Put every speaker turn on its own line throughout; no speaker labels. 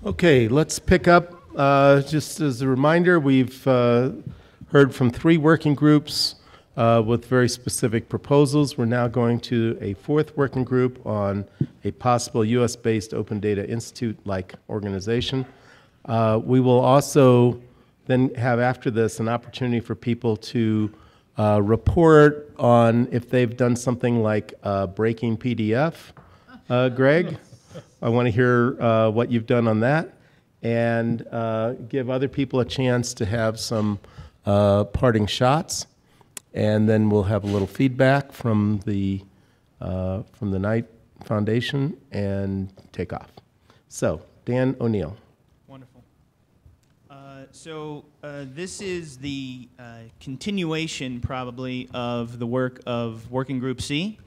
Okay, let's pick up. Just as a reminder, we've heard from 3 working groups with very specific proposals. We're now going to a 4th working group on a possible US-based Open Data Institute-like organization. We will also then have after this an opportunity for people to report on if they've done something like breaking PDF. Greg, I want to hear what you've done on that, and give other people a chance to have some parting shots, and then we'll have a little feedback from the Knight Foundation and take off. So, Dan O'Neill.
Wonderful. This is the continuation, probably, of the work of Working Group C.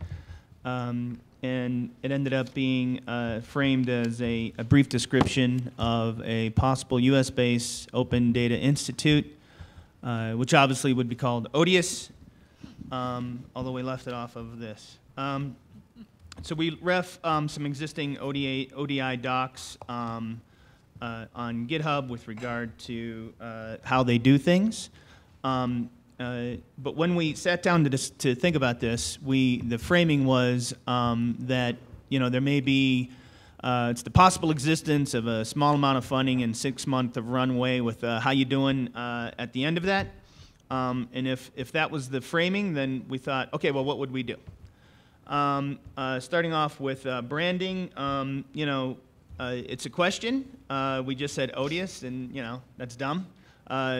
And it ended up being framed as a brief description of a possible US-based Open Data Institute, which obviously would be called ODIUS, although we left it off of this. So we ref some existing ODI docs on GitHub with regard to how they do things. But when we sat down to think about this, the framing was that there may be it's the possible existence of a small amount of funding and 6 months of runway with how you doing at the end of that. And if that was the framing, then we thought, okay, well, what would we do? Starting off with branding, it's a question. We just said odious, and that's dumb.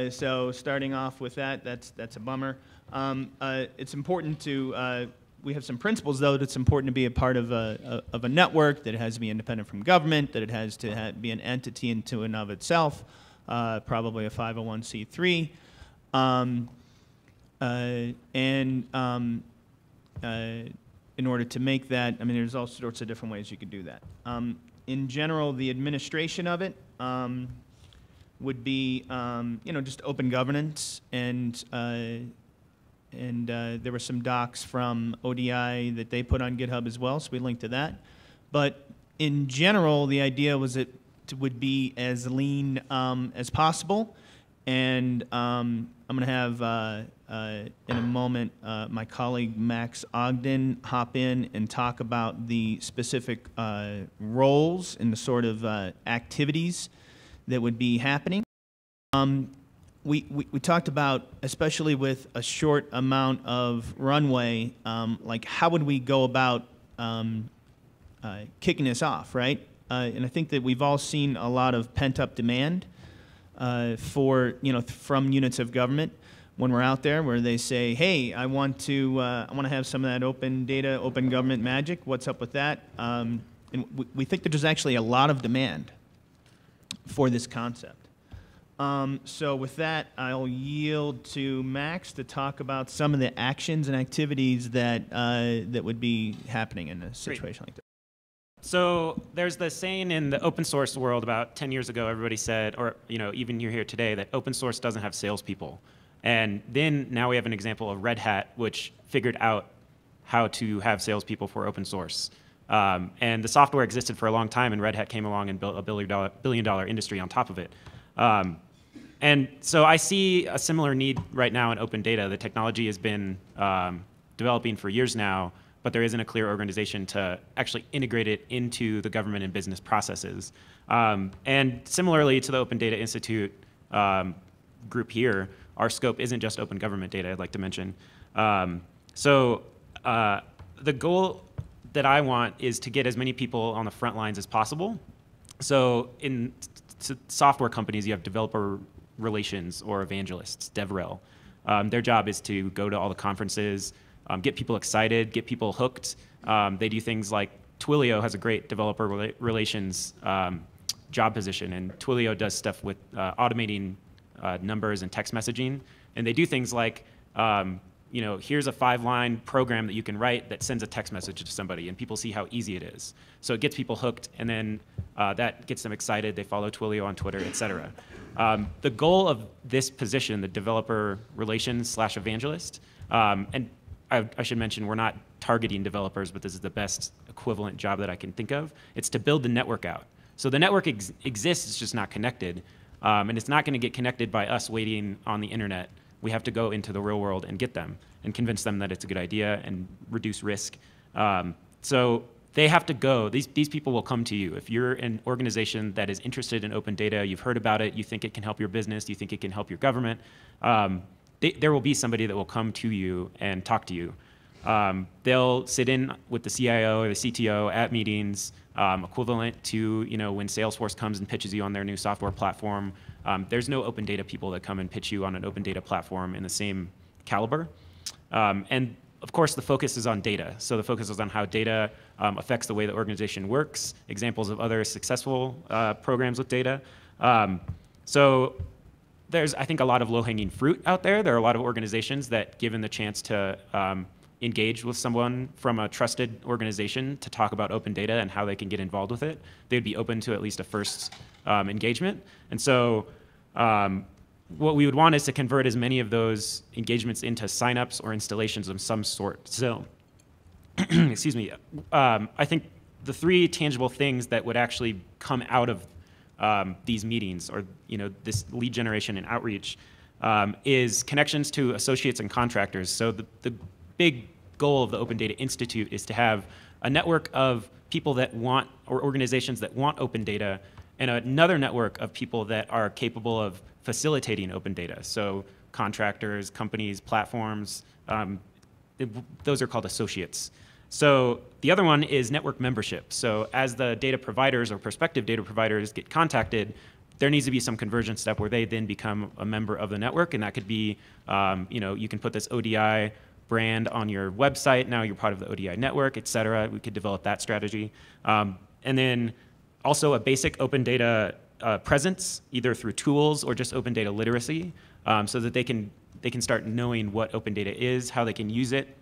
So starting off with that's a bummer. It's important to we have some principles though that's important to be a part of a network, that it has to be independent from government, that it has to be an entity into and of itself, probably a 501c3, in order to make that, I mean, there's all sorts of different ways you could do that. In general, the administration of it would be, just open governance, and there were some docs from ODI that they put on GitHub as well, so we linked to that. But in general, the idea was it would be as lean as possible, and I'm going to have, in a moment, my colleague Max Ogden hop in and talk about the specific roles and the sort of activities that would be happening. We talked about, especially with a short amount of runway, like how would we go about kicking this off, right? And I think that we've all seen a lot of pent-up demand for from units of government when we're out there, where they say, "Hey, I want to have some of that open data, open government magic. What's up with that?" And we think that there's actually a lot of demand for this concept. So with that, I'll yield to Max to talk about some of the actions and activities that that would be happening in a situation like this.
So there's the saying in the open source world about 10 years ago, everybody said, or even you're here today, that open source doesn't have salespeople. And then now we have an example of Red Hat, which figured out how to have salespeople for open source. And the software existed for a long time, and Red Hat came along and built a billion-dollar industry on top of it. And so I see a similar need right now in open data. The technology has been developing for years now, but there isn't a clear organization to actually integrate it into the government and business processes. And similarly to the Open Data Institute group here, our scope isn't just open government data, I'd like to mention. The goal that I want is to get as many people on the front lines as possible. So in software companies, you have developer relations or evangelists, DevRel. Their job is to go to all the conferences, get people excited, get people hooked. They do things like Twilio has a great developer relations job position, and Twilio does stuff with automating numbers and text messaging. And they do things like, here's a 5-line program that you can write that sends a text message to somebody, and people see how easy it is. So it gets people hooked, and then that gets them excited. They follow Twilio on Twitter, et cetera. The goal of this position, the developer relations / evangelist, and I should mention we're not targeting developers, but this is the best equivalent job that I can think of. It's to build the network out. So the network exists, it's just not connected. And it's not going to get connected by us waiting on the internet. We have to go into the real world and get them and convince them that it's a good idea and reduce risk. So they have to go. These people will come to you. If you're an organization that is interested in open data, you've heard about it, you think it can help your business, you think it can help your government, there will be somebody that will come to you and talk to you. They'll sit in with the CIO or the CTO at meetings, equivalent to when Salesforce comes and pitches you on their new software platform. There's no open data people that come and pitch you on an open data platform in the same caliber. And of course, the focus is on data. So the focus is on how data affects the way the organization works, examples of other successful programs with data. So there's, I think, a lot of low-hanging fruit out there. There are a lot of organizations that, given the chance to engage with someone from a trusted organization to talk about open data and how they can get involved with it, they'd be open to at least a first engagement. And so what we would want is to convert as many of those engagements into signups or installations of some sort. So, excuse me, I think the three tangible things that would actually come out of these meetings, or this lead generation and outreach, is connections to associates and contractors. So the big goal of the Open Data Institute is to have a network of people that want, or organizations that want open data, and another network of people that are capable of facilitating open data. So contractors, companies, platforms, those are called associates. So the other one is network membership. So as the data providers or prospective data providers get contacted, there needs to be some conversion step where they then become a member of the network, and that could be, you can put this ODI brand on your website, now you're part of the ODI network, et cetera. We could develop that strategy. And then also a basic open data presence, either through tools or just open data literacy, so that they can start knowing what open data is, how they can use it.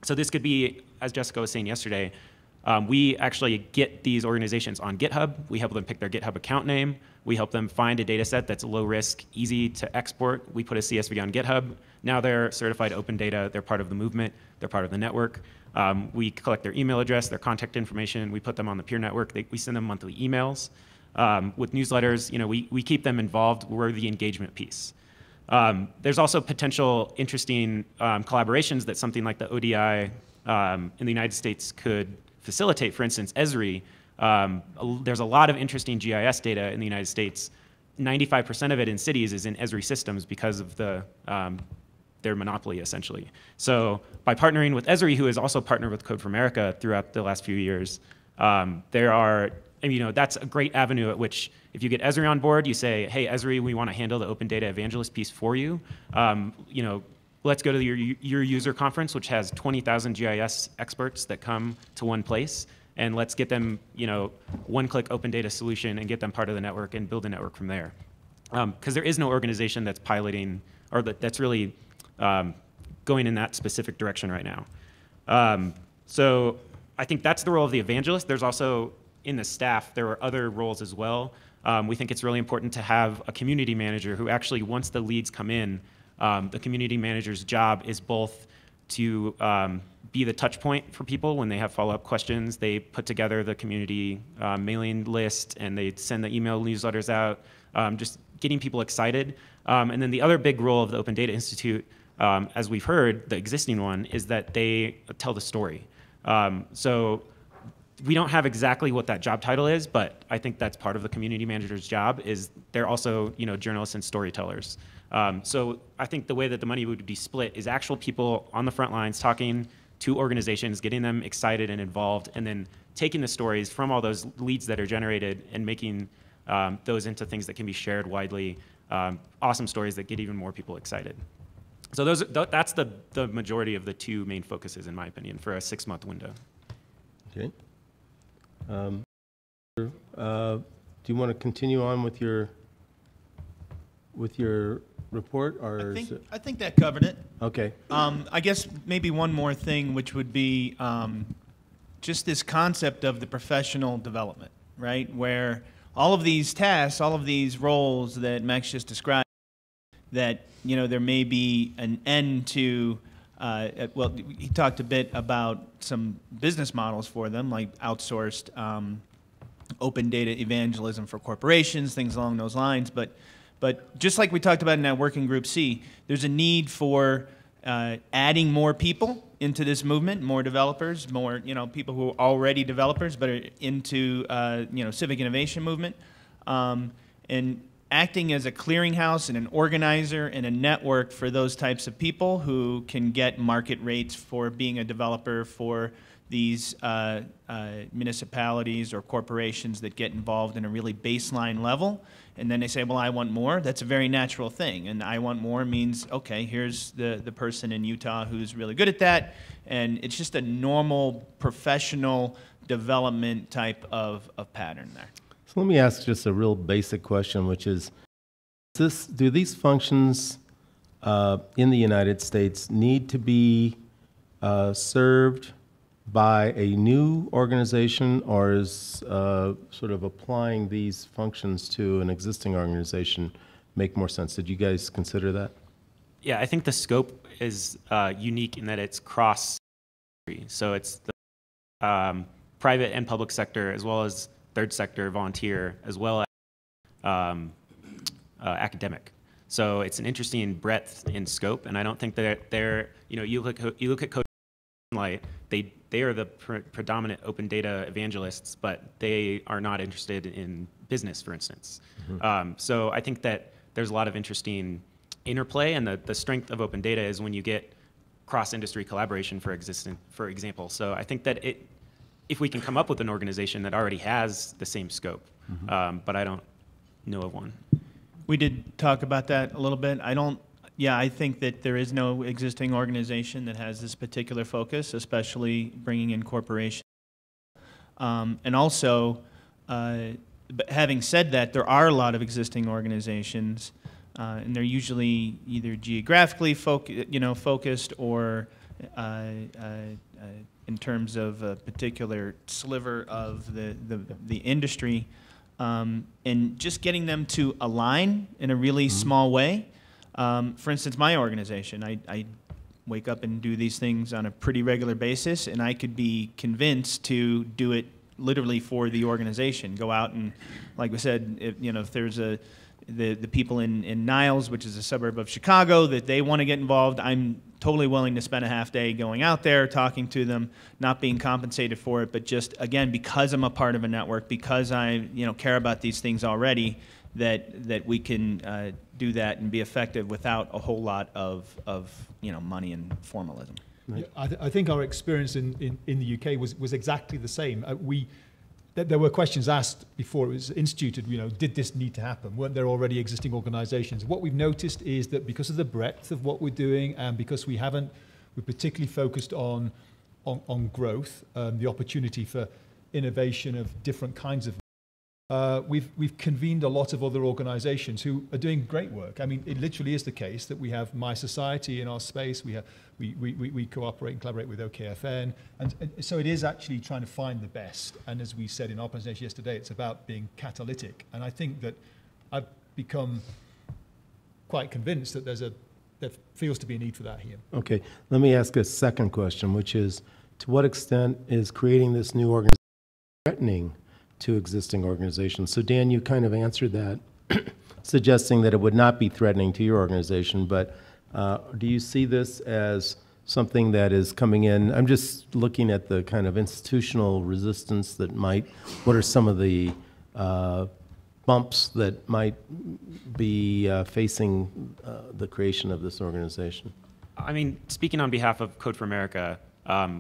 So this could be, as Jessica was saying yesterday, we actually get these organizations on GitHub. We help them pick their GitHub account name. We help them find a data set that's low risk, easy to export. We put a CSV on GitHub. Now they're certified open data. They're part of the movement. They're part of the network. We collect their email address, their contact information. We put them on the peer network. We send them monthly emails. With newsletters, we keep them involved. We're the engagement piece. There's also potential interesting collaborations that something like the ODI in the United States could facilitate. For instance, Esri, there's a lot of interesting GIS data in the United States. 95% of it in cities is in Esri systems because of their monopoly, essentially. So by partnering with Esri, who has also partnered with Code for America throughout the last few years, that's a great avenue at which, if you get Esri on board, you say, hey, Esri, we want to handle the open data evangelist piece for you. Let's go to your user conference, which has 20,000 GIS experts that come to one place, and let's get them, one-click open data solution and get them part of the network and build a network from there. Because there is no organization that's piloting, or that's really going in that specific direction right now. So I think that's the role of the evangelist. There's also, in the staff, there are other roles as well. We think it's really important to have a community manager who actually, once the leads come in, the community manager's job is both to be the touch point for people when they have follow-up questions. They put together the community mailing list, and they send the email newsletters out, just getting people excited. And then the other big role of the Open Data Institute, as we've heard, the existing one, is that they tell the story. So we don't have exactly what that job title is, but I think that's part of the community manager's job. Is they're also journalists and storytellers. So I think the way that the money would be split is actual people on the front lines talking to organizations, getting them excited and involved, and then taking the stories from all those leads that are generated and making those into things that can be shared widely, awesome stories that get even more people excited. So that's the majority of the two main focuses, in my opinion, for a 6-month window.
Okay. Do you want to continue on with your report, or
I think that covered it.
Okay.
I guess maybe one more thing, which would be just this concept of the professional development, right? Where all of these tasks, all of these roles that Max just described, that there may be an end to. Well, he talked a bit about some business models for them, like outsourced open data evangelism for corporations, things along those lines. But just like we talked about in that working group C, there's a need for adding more people into this movement, more developers, more people who are already developers but are into civic innovation movement, and acting as a clearinghouse and an organizer and a network for those types of people who can get market rates for being a developer for these municipalities or corporations that get involved in a really baseline level. And then they say, well, I want more. That's a very natural thing. And I want more means, okay, here's the person in Utah who's really good at that. And it's just a normal professional development type of pattern there.
So let me ask just a real basic question, which is, do these functions in the United States need to be served by a new organization, or is sort of applying these functions to an existing organization make more sense? Did you guys consider that?
Yeah, I think the scope is unique in that it's cross. So it's the private and public sector, as well as third sector, volunteer, as well as academic. So it's an interesting breadth in scope, and I don't think that they're, you look at Code Light, they are the predominant open data evangelists, but they are not interested in business, for instance. Mm-hmm. So I think that there's a lot of interesting interplay, and the strength of open data is when you get cross-industry collaboration, for example. So I think that if we can come up with an organization that already has the same scope, mm-hmm. But I don't know of one.
We did talk about that a little bit. I think that there is no existing organization that has this particular focus, especially bringing in corporations. And also, but having said that, there are a lot of existing organizations, and they're usually either geographically focused or in terms of a particular sliver of the industry, and just getting them to align in a really mm-hmm. small way. For instance, my organization, I wake up and do these things on a pretty regular basis, and I could be convinced to do it literally for the organization. Go out and, like we said, if there's the people in Niles, which is a suburb of Chicago, that they want to get involved, I'm totally willing to spend a half day going out there, talking to them, not being compensated for it, but just, again, because I'm a part of a network, because I care about these things already, that we can do that and be effective without a whole lot of money and formalism.
Yeah, I think our experience in the UK was exactly the same. There were questions asked before it was instituted, did this need to happen? Weren't there already existing organizations? What we've noticed is that because of the breadth of what we're doing, and because we're particularly focused on growth, the opportunity for innovation of different kinds of we've convened a lot of other organizations who are doing great work. I mean, it literally is the case that we have My Society in our space. We cooperate and collaborate with OKFN. And so it is actually trying to find the best. And as we said in our presentation yesterday, it's about being catalytic. And I think that I've become quite convinced that there feels to be a need for that here.
Okay, let me ask a second question, which is, to what extent is creating this new organization threatening to existing organizations? So Dan, you kind of answered that, suggesting that it would not be threatening to your organization, but do you see this as something that is coming in? I'm just looking at the kind of institutional resistance that what are some of the bumps that might be facing the creation of this organization?
I mean, speaking on behalf of Code for America,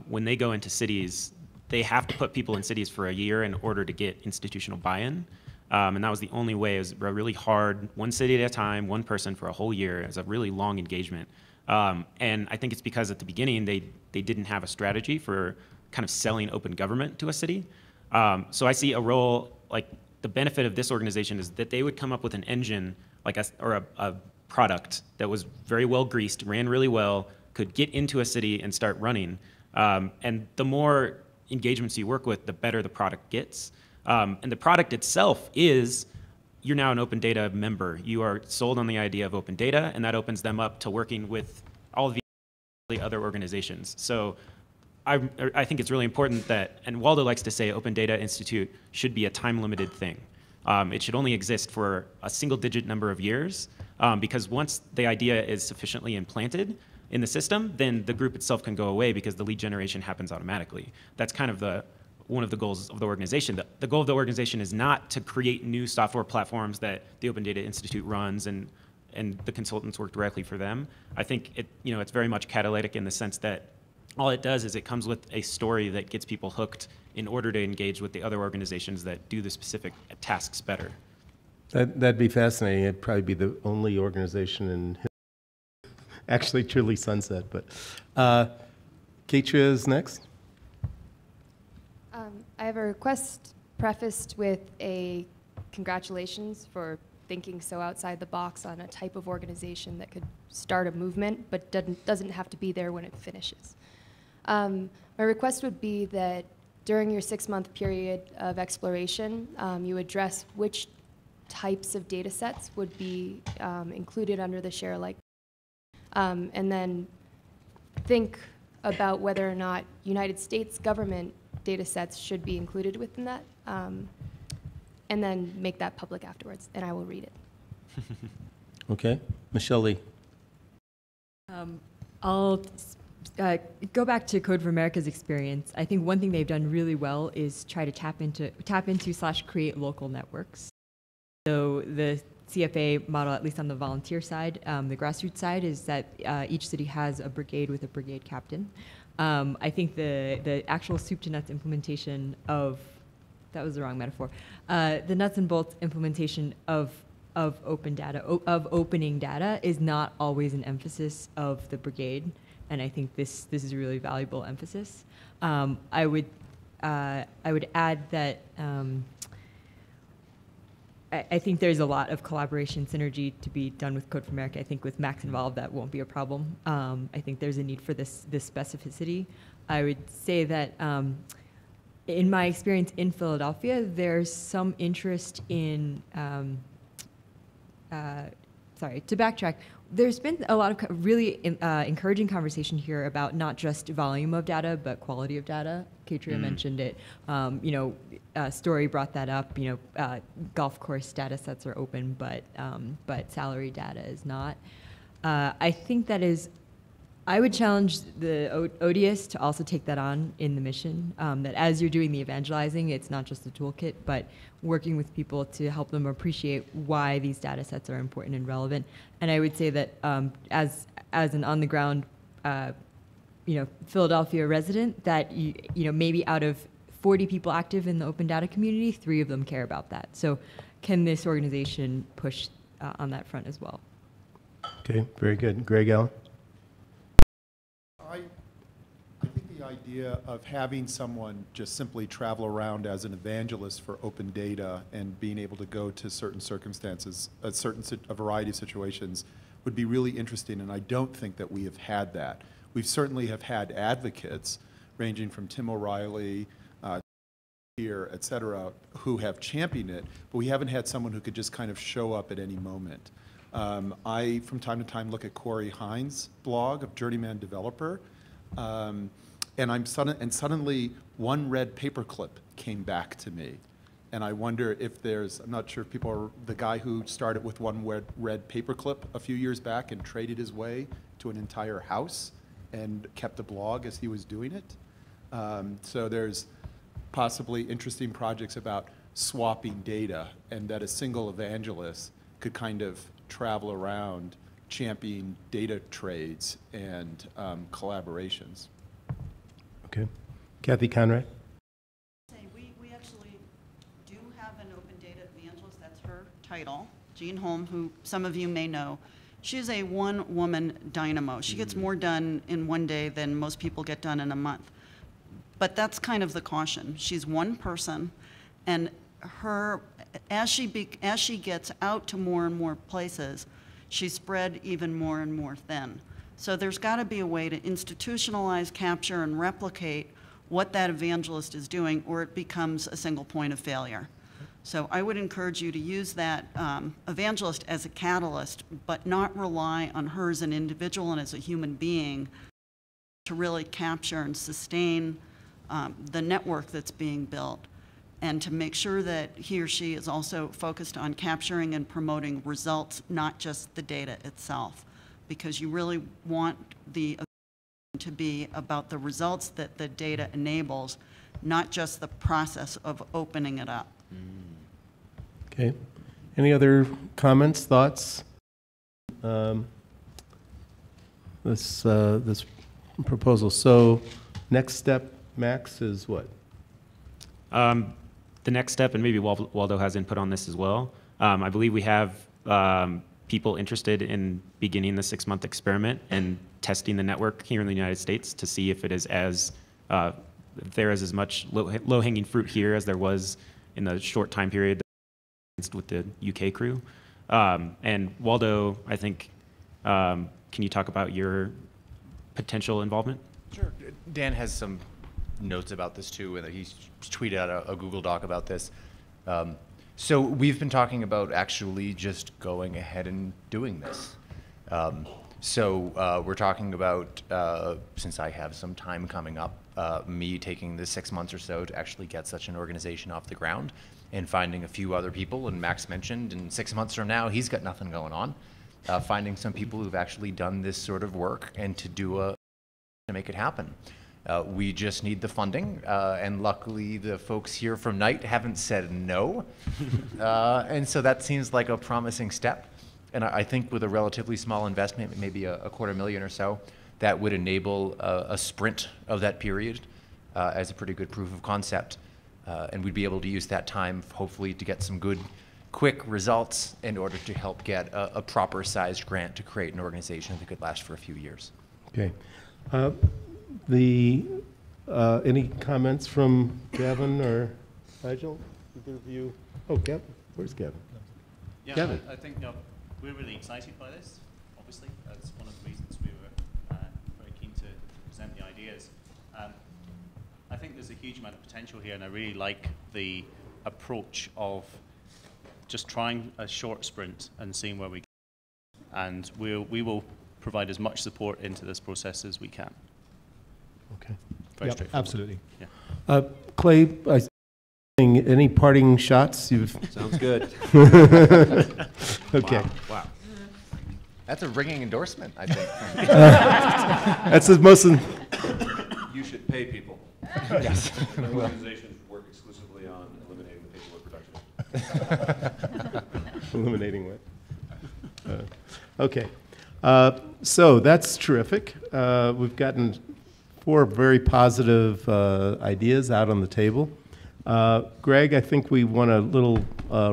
when they go into cities, they have to put people in cities for a year in order to get institutional buy-in. And that was the only way. It was really hard, one city at a time, one person for a whole year. It was a really long engagement. And I think it's because at the beginning they didn't have a strategy for kind of selling open government to a city. So I see a role, like the benefit of this organization is that they would come up with an engine, like a product that was very well greased, ran really well, could get into a city and start running. And the more engagements you work with, the better the product gets. And the product itself is, you're now an open data member. You are sold on the idea of open data, and that opens them up to working with all of the other organizations. So I think it's really important that, and Waldo likes to say, Open Data Institute should be a time-limited thing. It should only exist for a single-digit number of years, because once the idea is sufficiently implanted in the system, then the group itself can go away because the lead generation happens automatically. That's kind of one of the goals of the organization. The goal of the organization is not to create new software platforms that the Open Data Institute runs and the consultants work directly for them. I think it's very much catalytic in the sense that all it does is it comes with a story that gets people hooked in order to engage with the other organizations that do the specific tasks better.
That'd be fascinating. It'd probably be the only organization in actually truly sunset. But Katria is next.
I have a request prefaced with a congratulations for thinking so outside the box on a type of organization that could start a movement but doesn't have to be there when it finishes. My request would be that during your 6-month period of exploration, you address which types of data sets would be included under the share alike, and then think about whether or not United States government data sets should be included within that, and then make that public afterwards, and I will read it.
Okay. Michelle Lee.
I'll go back to Code for America's experience. I think one thing they've done really well is try to tap into / create local networks. So the CFA model, at least on the volunteer side, the grassroots side, is that each city has a brigade with a brigade captain. I think the actual soup to nuts implementation of, that was the wrong metaphor, the nuts and bolts implementation of open data, of opening data, is not always an emphasis of the brigade, and I think this is a really valuable emphasis. I would add that I think there's a lot of collaboration synergy to be done with Code for America. I think with Max involved, that won't be a problem. I think there's a need for this specificity. I would say that in my experience in Philadelphia, there's some interest in, sorry, to backtrack, there's been a lot of really encouraging conversation here about not just volume of data, but quality of data. Katria mentioned it. Story brought that up. Golf course data sets are open, but salary data is not. I think that is, I would challenge the ODS to also take that on in the mission, that as you're doing the evangelizing, it's not just a toolkit, but working with people to help them appreciate why these data sets are important and relevant. And I would say that as an on-the-ground, Philadelphia resident, that maybe out of 40 people active in the open data community, 3 of them care about that. So can this organization push on that front as well?
Okay, very good. Greg Allen?
I think the idea of having someone just simply travel around as an evangelist for open data and being able to go to certain circumstances, a variety of situations, would be really interesting, and I don't think that we have had that. We certainly have had advocates, ranging from Tim O'Reilly, here, et cetera, who have championed it, but we haven't had someone who could just kind of show up at any moment. I, from time to time, look at Corey Hines' blog of Journeyman Developer, and suddenly one red paperclip came back to me. And I wonder if there's, I'm not sure if people are, the guy who started with one red paperclip a few years back and traded his way to an entire house and kept a blog as he was doing it. So there's possibly interesting projects about swapping data, and that a single evangelist could kind of travel around championing data trades and collaborations.
Okay. Kathy Conrad?
We actually do have an open data evangelist. That's her title. Jean Holm, who some of you may know. She is a one-woman dynamo. She gets more done in one day than most people get done in a month. But that's kind of the caution. She's one person, and her, as she gets out to more and more places, she's spread even more and more thin. So there's got to be a way to institutionalize, capture, and replicate what that evangelist is doing, or it becomes a single point of failure. So I would encourage you to use that evangelist as a catalyst, but not rely on her as an individual and as a human being to really capture and sustain the network that's being built, and to make sure that he or she is also focused on capturing and promoting results, not just the data itself, because you really want the to be about the results that the data enables, not just the process of opening it up.
Okay. Any other comments, thoughts? This proposal. So next step, Max, is what?
The next step, and maybe Waldo has input on this as well, I believe we have people interested in beginning the 6-month experiment and testing the network here in the United States to see if it is if there is as much low-hanging fruit here as there was in the short time period with the UK crew. And Waldo, I think, can you talk about your potential involvement?
Sure. Dan has some notes about this too, and he's tweeted out a Google Doc about this. So we've been talking about actually just going ahead and doing this. So we're talking about, since I have some time coming up, me taking the 6 months or so to actually get such an organization off the ground and finding a few other people, and Max mentioned, in 6 months from now, he's got nothing going on. Finding some people who've actually done this sort of work and to make it happen. We just need the funding, and luckily the folks here from Knight haven't said no. And so that seems like a promising step. And I think with a relatively small investment, maybe a $250,000 or so, that would enable a sprint of that period as a pretty good proof of concept. And we'd be able to use that time, hopefully, to get some good, quick results in order to help get a proper sized grant to create an organization that could last for a few years.
Okay. Any comments from Gavin or Nigel? Either of you? Oh, Gavin. Where's Gavin?
Yeah,
Gavin.
I think we're really excited by this, obviously. That's one of the reasons we were very keen to present the ideas. I think there's a huge amount of potential here, and I really like the approach of just trying a short sprint and seeing where we go. And we will provide as much support into this process as we can.
Okay.
Very
Yep,
straightforward.
absolutely.
Yeah.
Clay, any parting shots?
Sounds good.
Okay.
Wow.
That's a ringing endorsement, I think.
That's the most.
You should pay people.
Yes.
Organizations work exclusively on eliminating the paperwork production.
Eliminating what? Okay. So that's terrific. We've gotten 4 very positive ideas out on the table. Greg, I think we want a little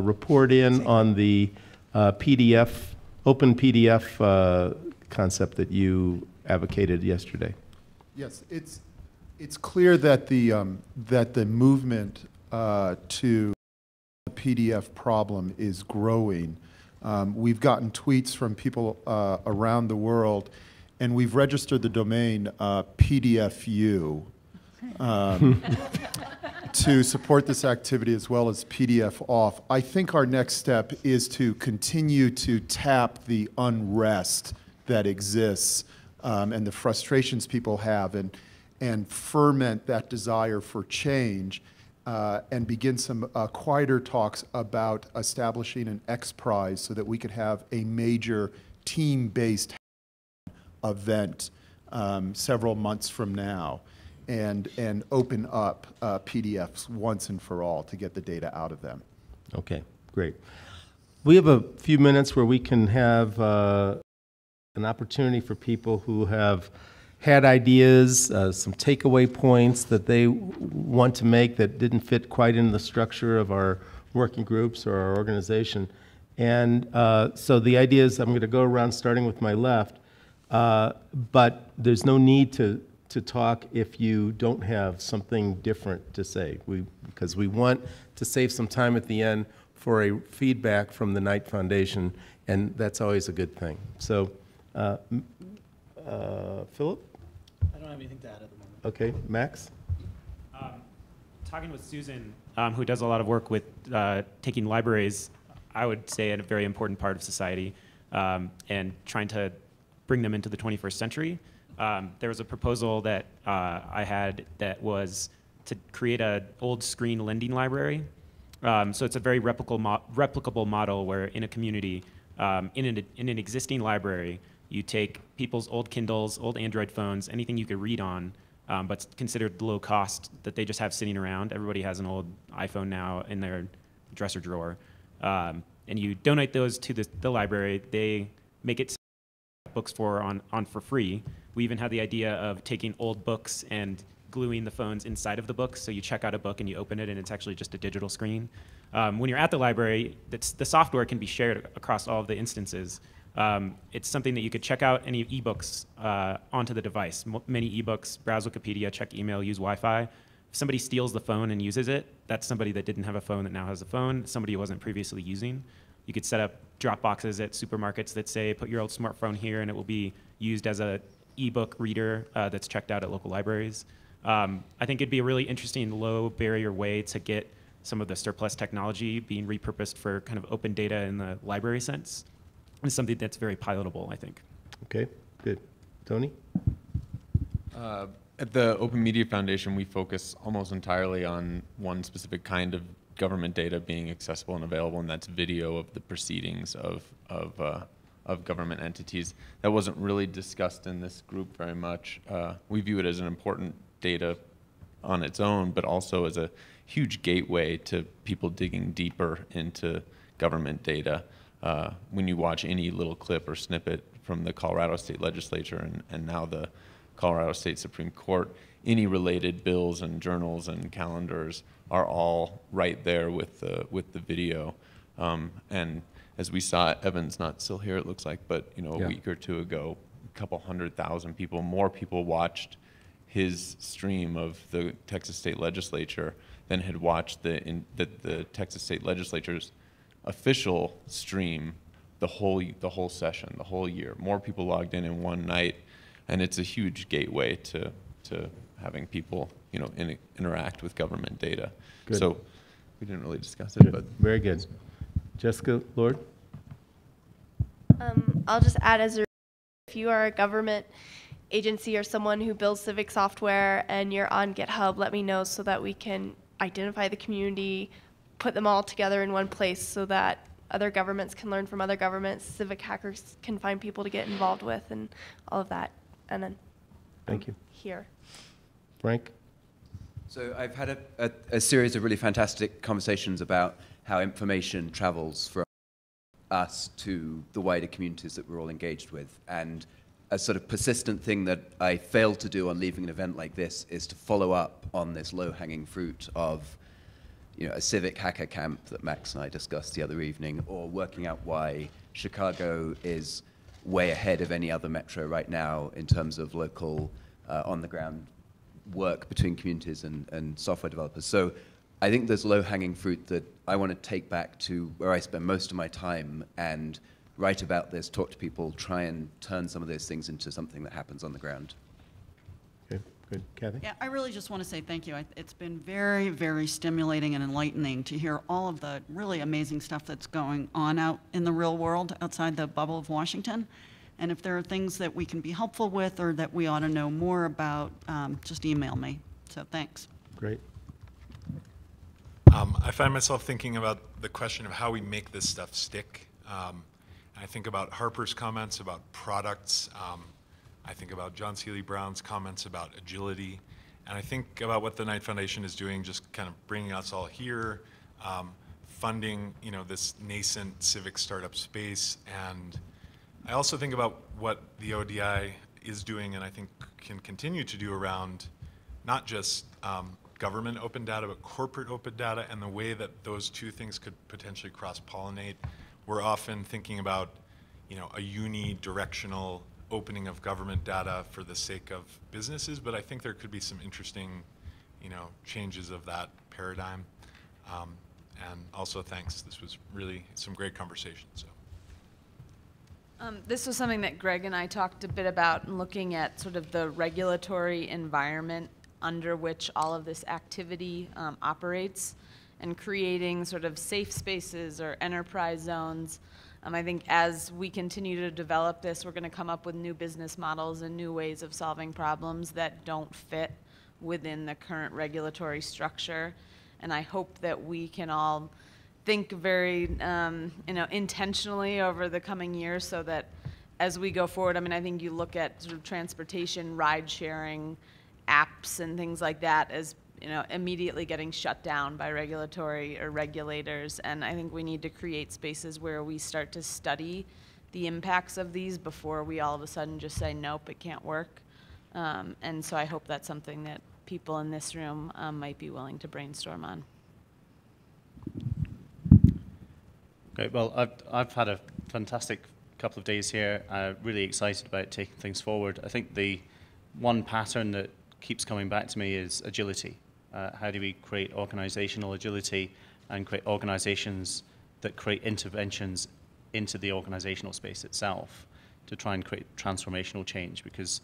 report in on the PDF, open PDF concept that you advocated yesterday.
Yes, it's clear that the movement to the PDF problem is growing. We've gotten tweets from people around the world, and we've registered the domain PDFU to support this activity, as well as PDF off. I think our next step is to continue to tap the unrest that exists and the frustrations people have, and ferment that desire for change, and begin some quieter talks about establishing an XPRIZE so that we could have a major team-based event several months from now, and open up PDFs once and for all to get the data out of them.
Okay, great. We have a few minutes where we can have an opportunity for people who have had ideas, some takeaway points that they want to make that didn't fit quite in the structure of our working groups or our organization. And so the idea is I'm going to go around starting with my left, but there's no need to talk if you don't have something different to say, because we want to save some time at the end for a feedback from the Knight Foundation, and that's always a good thing. So, Philip?
I don't have anything to add at the moment.
Okay, Max?
Talking with Susan, who does a lot of work with taking libraries, I would say, a very important part of society, and trying to bring them into the 21st century. There was a proposal that I had that was to create an old screen lending library. So it's a very replicable model where in a community, in an existing library, you take people's old Kindles, old Android phones, anything you could read on, but it's considered low cost that they just have sitting around. Everybody has an old iPhone now in their dresser drawer. And you donate those to the library. They make it books for free. We even had the idea of taking old books and gluing the phones inside of the books. So you check out a book and you open it and it's actually just a digital screen. When you're at the library, the software can be shared across all of the instances. It's something that you could check out any ebooks onto the device. Many ebooks, browse Wikipedia, check email, use Wi-Fi. If somebody steals the phone and uses it, that's somebody that didn't have a phone that now has a phone, somebody who wasn't previously using. You could set up drop boxes at supermarkets that say, put your old smartphone here and it will be used as a ebook reader that's checked out at local libraries. I think it'd be a really interesting low barrier way to get some of the surplus technology being repurposed for kind of open data in the library sense. It's something that's very pilotable, I think.
Okay, good. Tony?
At the Open Media Foundation, we focus almost entirely on one specific kind of government data being accessible and available, and that's video of the proceedings of government entities. That wasn't really discussed in this group very much. We view it as an important data on its own, but also as a huge gateway to people digging deeper into government data. When you watch any little clip or snippet from the Colorado State Legislature and now the Colorado State Supreme Court, any related bills and journals and calendars are all right there with the video. And as we saw, Evan's not still here, it looks like, but a week or two ago, a couple 100,000 people, more people watched his stream of the Texas State Legislature than had watched the Texas State Legislature's official stream the whole session, the whole year. More people logged in one night, and it's a huge gateway to having people interact with government data.
Good.
So we didn't really discuss it, but
Very good. Jessica Lord?
I'll just add if you are a government agency or someone who builds civic software and you're on GitHub, let me know so that we can identify the community, put them all together in one place so that other governments can learn from other governments, civic hackers can find people to get involved with, and all of that. And then
Thank you.
Here.
Frank?
So I've had a series of really fantastic conversations about how information travels from us to the wider communities that we're all engaged with. And a sort of persistent thing that I failed to do on leaving an event like this is to follow up on this low-hanging fruit of a civic hacker camp that Max and I discussed the other evening, or working out why Chicago is way ahead of any other metro right now in terms of local on-the-ground work between communities and software developers. So I think there's low-hanging fruit that I want to take back to where I spend most of my time and write about this, talk to people, try and turn some of those things into something that happens on the ground.
Okay, good. Kathy?
Yeah, I really just want to say thank you. It's been very, very stimulating and enlightening to hear all of the really amazing stuff that's going on out in the real world outside the bubble of Washington. And if there are things that we can be helpful with or that we ought to know more about, just email me. So thanks.
Great.
I find myself thinking about the question of how we make this stuff stick. I think about Harper's comments about products. I think about John Seeley Brown's comments about agility. And I think about what the Knight Foundation is doing, just kind of bringing us all here, funding this nascent civic startup space. And I also think about what the ODI is doing and I think can continue to do around not just government open data, but corporate open data, and the way that those two things could potentially cross-pollinate. We're often thinking about, a unidirectional opening of government data for the sake of businesses, but I think there could be some interesting, changes of that paradigm. And also, thanks. This was really some great conversation. So.
This was something that Greg and I talked a bit about, looking at sort of the regulatory environment under which all of this activity operates, and creating sort of safe spaces or enterprise zones I think as we continue to develop this, we're going to come up with new business models and new ways of solving problems that don't fit within the current regulatory structure. And I hope that we can all think very intentionally over the coming years, so that as we go forward, I mean, I think you look at sort of transportation, ride sharing apps and things like that as immediately getting shut down by regulatory or regulators. And I think we need to create spaces where we start to study the impacts of these before we all of a sudden just say, nope, it can't work. And so I hope that's something that people in this room might be willing to brainstorm on.
Great. Well, I've had a fantastic couple of days here. Really excited about taking things forward. I think the one pattern that keeps coming back to me is agility. How do we create organizational agility and create organizations that create interventions into the organizational space itself to try and create transformational change? Because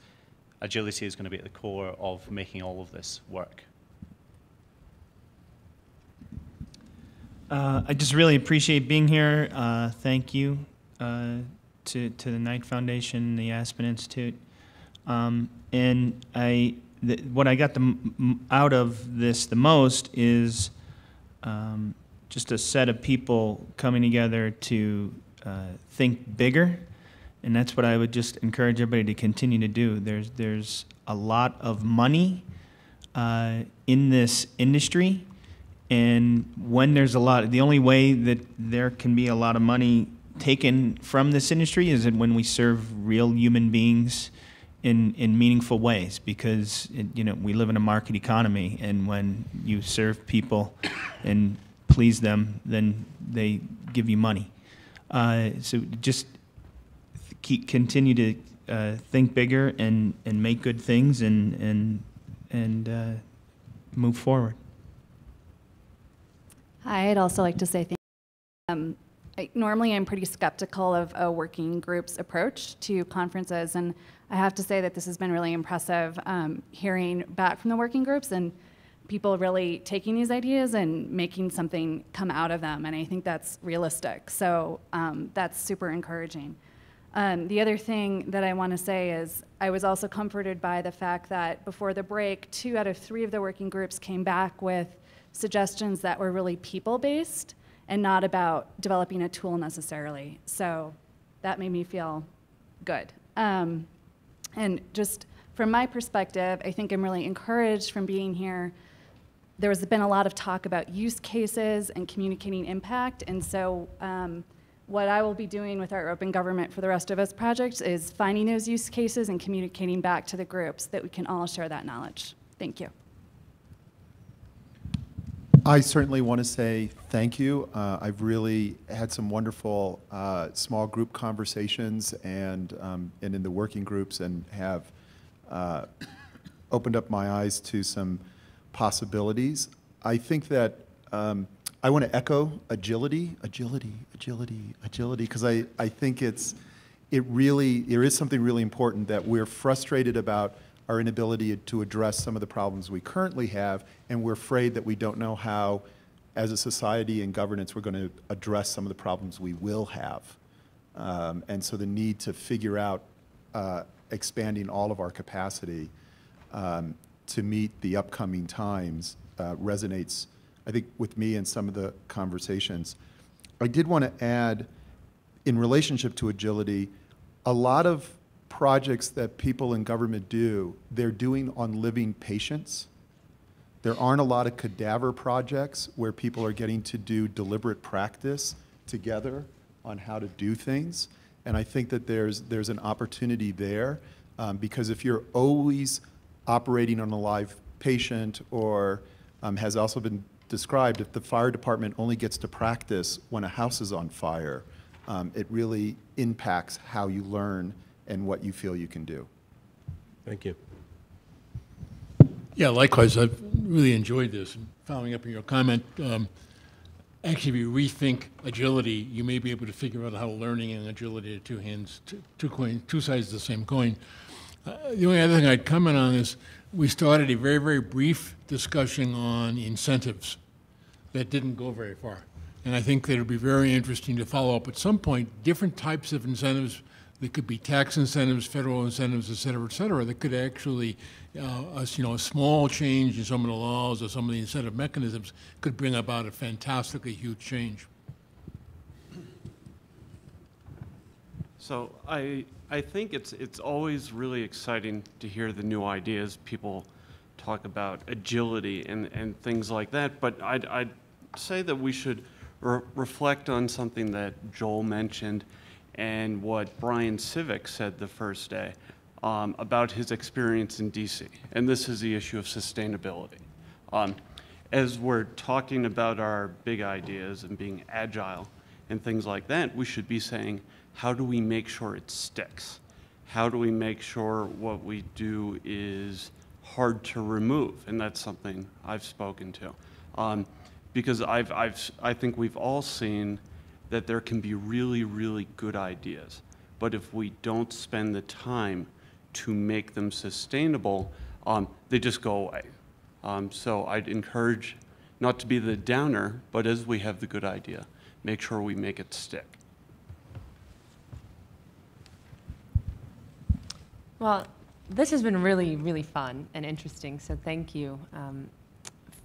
agility is going to be at the core of making all of this work.
I just really appreciate being here. Thank you to the Knight Foundation, the Aspen Institute. And what I got out of this the most is just a set of people coming together to think bigger. And that's what I would just encourage everybody to continue to do. There's a lot of money in this industry. And when there's the only way that there can be a lot of money taken from this industry is that when we serve real human beings in meaningful ways, because we live in a market economy, and when you serve people and please them, then they give you money. So just continue to think bigger and make good things and move forward.
Hi, I'd also like to say thank you. Normally, I'm pretty skeptical of a working group's approach to conferences, and I have to say that this has been really impressive, hearing back from the working groups and people really taking these ideas and making something come out of them, and I think that's realistic. So that's super encouraging. The other thing that I want to say is I was also comforted by the fact that before the break, 2 out of 3 of the working groups came back with suggestions that were really people-based and not about developing a tool necessarily. So that made me feel good. And just from my perspective, I think I'm really encouraged from being here. There has been a lot of talk about use cases and communicating impact, and so what I will be doing with our Open Government for the Rest of Us project is finding those use cases and communicating back to the groups that we can all share that knowledge. Thank you.
I certainly want to say thank you. I've really had some wonderful small group conversations and in the working groups, and have opened up my eyes to some possibilities. I think that I want to echo agility, because I think there is something really important that we're frustrated about our inability to address some of the problems we currently have, and we're afraid that we don't know how, as a society and governance, we're going to address some of the problems we will have. And so the need to figure out expanding all of our capacity to meet the upcoming times resonates, I think, with me and some of the conversations. I did want to add, in relationship to agility, a lot of projects that people in government do, they're doing on living patients. There aren't a lot of cadaver projects where people are getting to do deliberate practice together on how to do things. And I think that there's an opportunity there, because if you're always operating on a live patient, or has also been described, if the fire department only gets to practice when a house is on fire, it really impacts how you learn and what you feel you can do.
Thank you.
Yeah, likewise, I've really enjoyed this. And following up on your comment, actually, if you rethink agility, you may be able to figure out how learning and agility are two sides of the same coin. The only other thing I'd comment on is we started a very, very brief discussion on incentives that didn't go very far. And I think that it would be very interesting to follow up at some point different types of incentives. They could be tax incentives, federal incentives, et cetera, that could actually, a small change in some of the laws or some of the incentive mechanisms could bring about a fantastically huge change.
So I think it's always really exciting to hear the new ideas. People talk about agility and things like that, but I'd say that we should reflect on something that Joel mentioned and what Brian Civic said the first day about his experience in DC. And this is the issue of sustainability. As we're talking about our big ideas and being agile and things like that, we should be saying, how do we make sure it sticks? How do we make sure what we do is hard to remove? And that's something I've spoken to. Because I think we've all seen that there can be really, really good ideas. But if we don't spend the time to make them sustainable, they just go away. So I'd encourage not to be the downer, but as we have the good idea, make sure we make it stick.
Well, this has been really, really fun and interesting, so thank you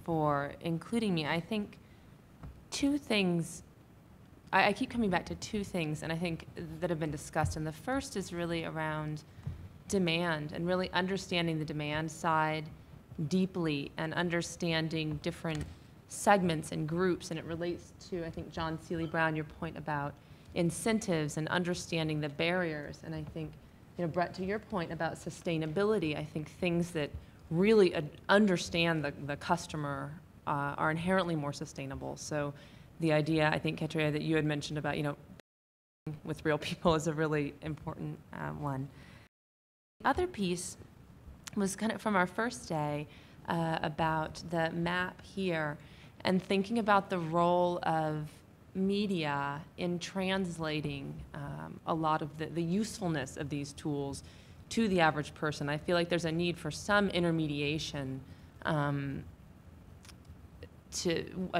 for including me. I think two things, I keep coming back to two things, and I think that have been discussed, and the first is really around demand and really understanding the demand side deeply and understanding different segments and groups, and it relates to, I think, John Seeley Brown, your point about incentives and understanding the barriers, and I think, Brett, to your point about sustainability, I think things that really understand the customer are inherently more sustainable. So the idea, I think, Katria, that you had mentioned about, with real people is a really important one. The other piece was kind of from our first day about the map here and thinking about the role of media in translating a lot of the usefulness of these tools to the average person. I feel like there's a need for some intermediation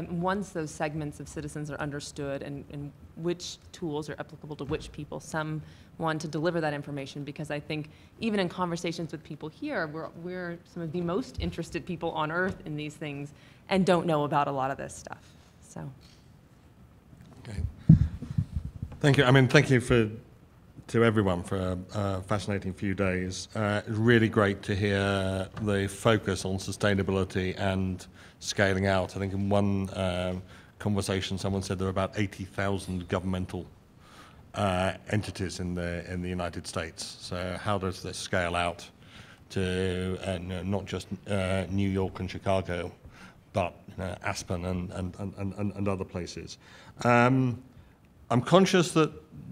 once those segments of citizens are understood and which tools are applicable to which people, someone to deliver that information, because I think even in conversations with people here, we're some of the most interested people on earth in these things and don't know about a lot of this stuff. So.
Okay. Thank you. Thank you to everyone for a fascinating few days. It's really great to hear the focus on sustainability and scaling out. I think in one conversation, someone said there are about 80,000 governmental entities in the United States. So how does this scale out to not just New York and Chicago, but Aspen and other places? I'm conscious that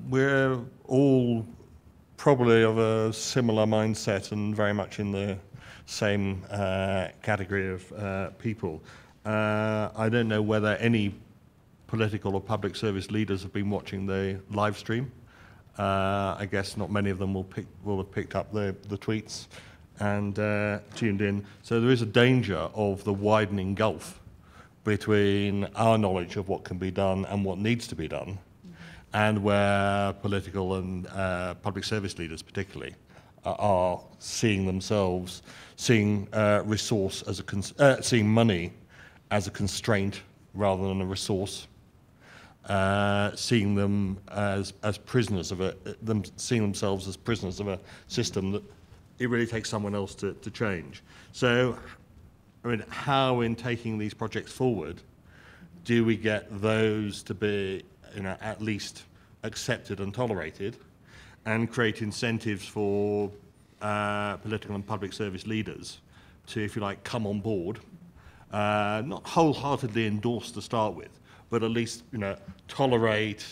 we're all probably of a similar mindset and very much in the same category of people. I don't know whether any political or public service leaders have been watching the live stream. I guess not many of them will have picked up the tweets and tuned in. So there is a danger of the widening gulf between our knowledge of what can be done and what needs to be done, and where political and public service leaders particularly are seeing themselves, seeing resource as seeing money as a constraint rather than a resource, seeing them as prisoners of seeing themselves as prisoners of a system that it really takes someone else to change. So, how in taking these projects forward do we get those to be, at least accepted and tolerated, and create incentives for political and public service leaders to, if you like, come on board, not wholeheartedly endorse to start with, but at least, tolerate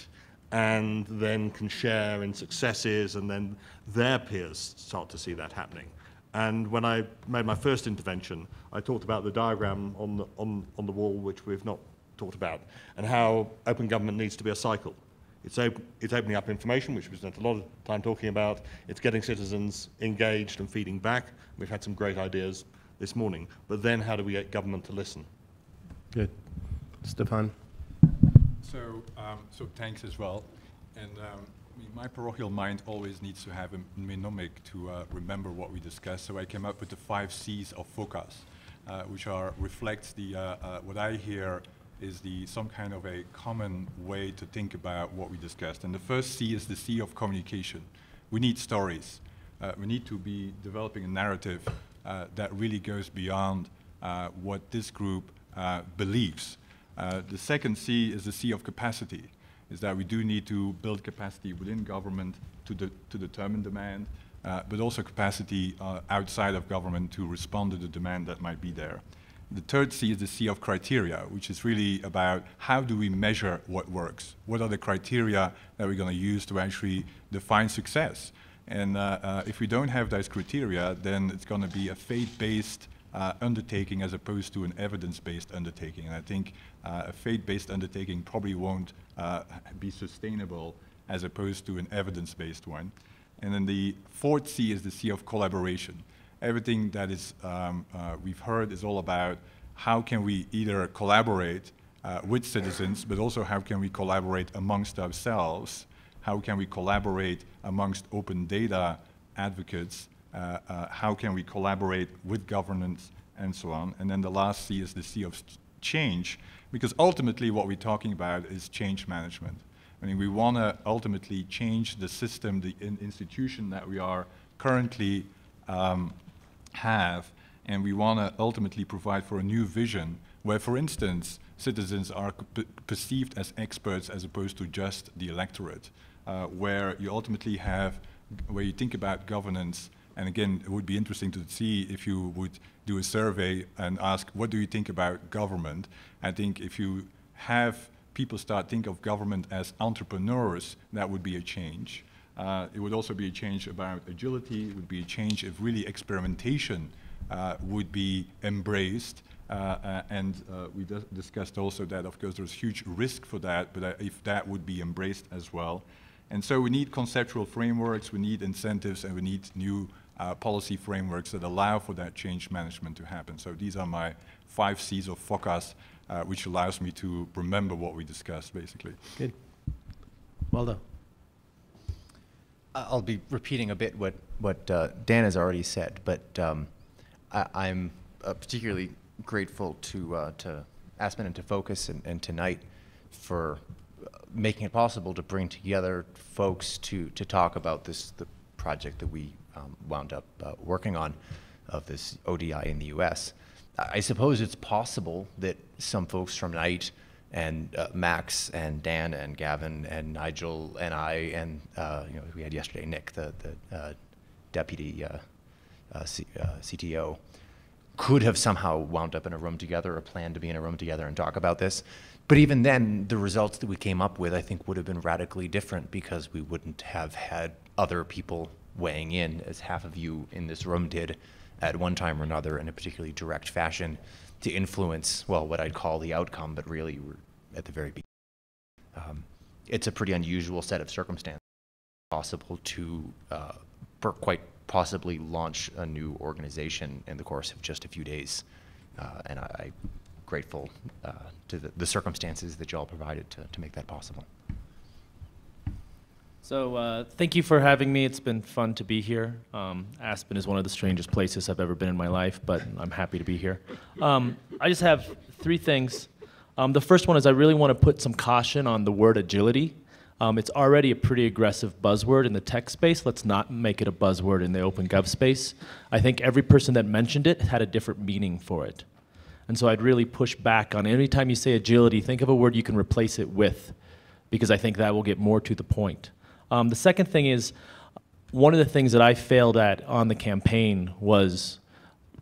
and then can share in successes, and then their peers start to see that happening. And when I made my first intervention, I talked about the diagram on the wall, which we've not talked about, and how open government needs to be a cycle. It's opening up information, which we spent a lot of time talking about. It's getting citizens engaged and feeding back. We've had some great ideas this morning. But then how do we get government to listen?
Good. Stefan?
So thanks as well. And my parochial mind always needs to have a mnemonic to remember what we discussed. So I came up with the 5 C's of focus, which reflects the what I hear is some kind of a common way to think about what we discussed. And the first C is the C of communication. We need stories. We need to be developing a narrative that really goes beyond what this group believes. The second C is the C of capacity, is that we do need to build capacity within government to determine demand, but also capacity outside of government to respond to the demand that might be there. The third C is the C of criteria, which is really about how do we measure what works? What are the criteria that we're going to use to actually define success? And if we don't have those criteria, then it's going to be a faith-based undertaking as opposed to an evidence-based undertaking. And I think a faith-based undertaking probably won't be sustainable as opposed to an evidence-based one. And then the fourth C is the C of collaboration. Everything that is we've heard is all about how can we either collaborate with citizens, but also how can we collaborate amongst ourselves, how can we collaborate amongst open data advocates, how can we collaborate with governance, and so on. And then the last C is the C of change, because ultimately what we're talking about is change management. I mean, we want to ultimately change the system, the institution that we are currently have, and we want to ultimately provide for a new vision where, for instance, citizens are perceived as experts as opposed to just the electorate, where you ultimately have, where you think about governance. And again, it would be interesting to see if you would do a survey and ask, what do you think about government? I think if you have people start think of government as entrepreneurs, that would be a change. It would also be a change about agility. It would be a change if really experimentation would be embraced. We discussed also that, of course, there's huge risk for that, but if that would be embraced as well. And so we need conceptual frameworks, we need incentives, and we need new policy frameworks that allow for that change management to happen. So these are my 5 C's of focus, which allows me to remember what we discussed, basically.
Good. Well done.
I'll be repeating a bit what Dan has already said, but I'm particularly grateful to Aspen and to Focus and tonight for making it possible to bring together folks to talk about the project that we wound up working on of this ODI in the US. I suppose it's possible that some folks from Knight and Max and Dan and Gavin and Nigel and I and we had yesterday Nick, the deputy CTO, could have somehow wound up in a room together or planned to be in a room together and talk about this. But even then, the results that we came up with, I think, would have been radically different because we wouldn't have had other people weighing in, as half of you in this room did at one time or another in a particularly direct fashion, to influence, well, what I'd call the outcome, but really we're at the very beginning. It's a pretty unusual set of circumstances. Possible to quite possibly launch a new organization in the course of just a few days. And I'm grateful to the circumstances that you all provided to make that possible.
So thank you for having me. It's been fun to be here. Aspen is one of the strangest places I've ever been in my life, but I'm happy to be here. I just have 3 things. The first one is I really want to put some caution on the word agility. It's already a pretty aggressive buzzword in the tech space. Let's not make it a buzzword in the open gov space. I think every person that mentioned it had a different meaning for it. And so I'd really push back on any time you say agility, think of a word you can replace it with, because I think that will get more to the point. The second thing is, one of the things that I failed at on the campaign was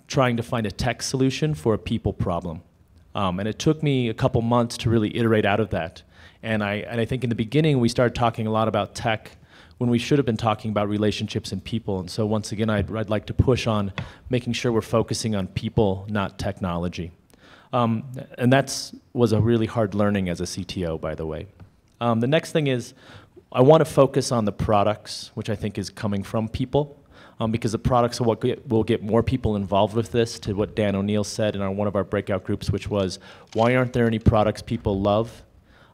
trying to find a tech solution for a people problem. And it took me a couple months to really iterate out of that. And I think in the beginning we started talking a lot about tech when we should have been talking about relationships and people. And so once again, I'd like to push on making sure we're focusing on people, not technology. And that was a really hard learning as a CTO, by the way. The next thing is, I want to focus on the products, which I think is coming from people, because the products are what will get more people involved with this, to what Dan O'Neill said in one of our breakout groups, which was, why aren't there any products people love?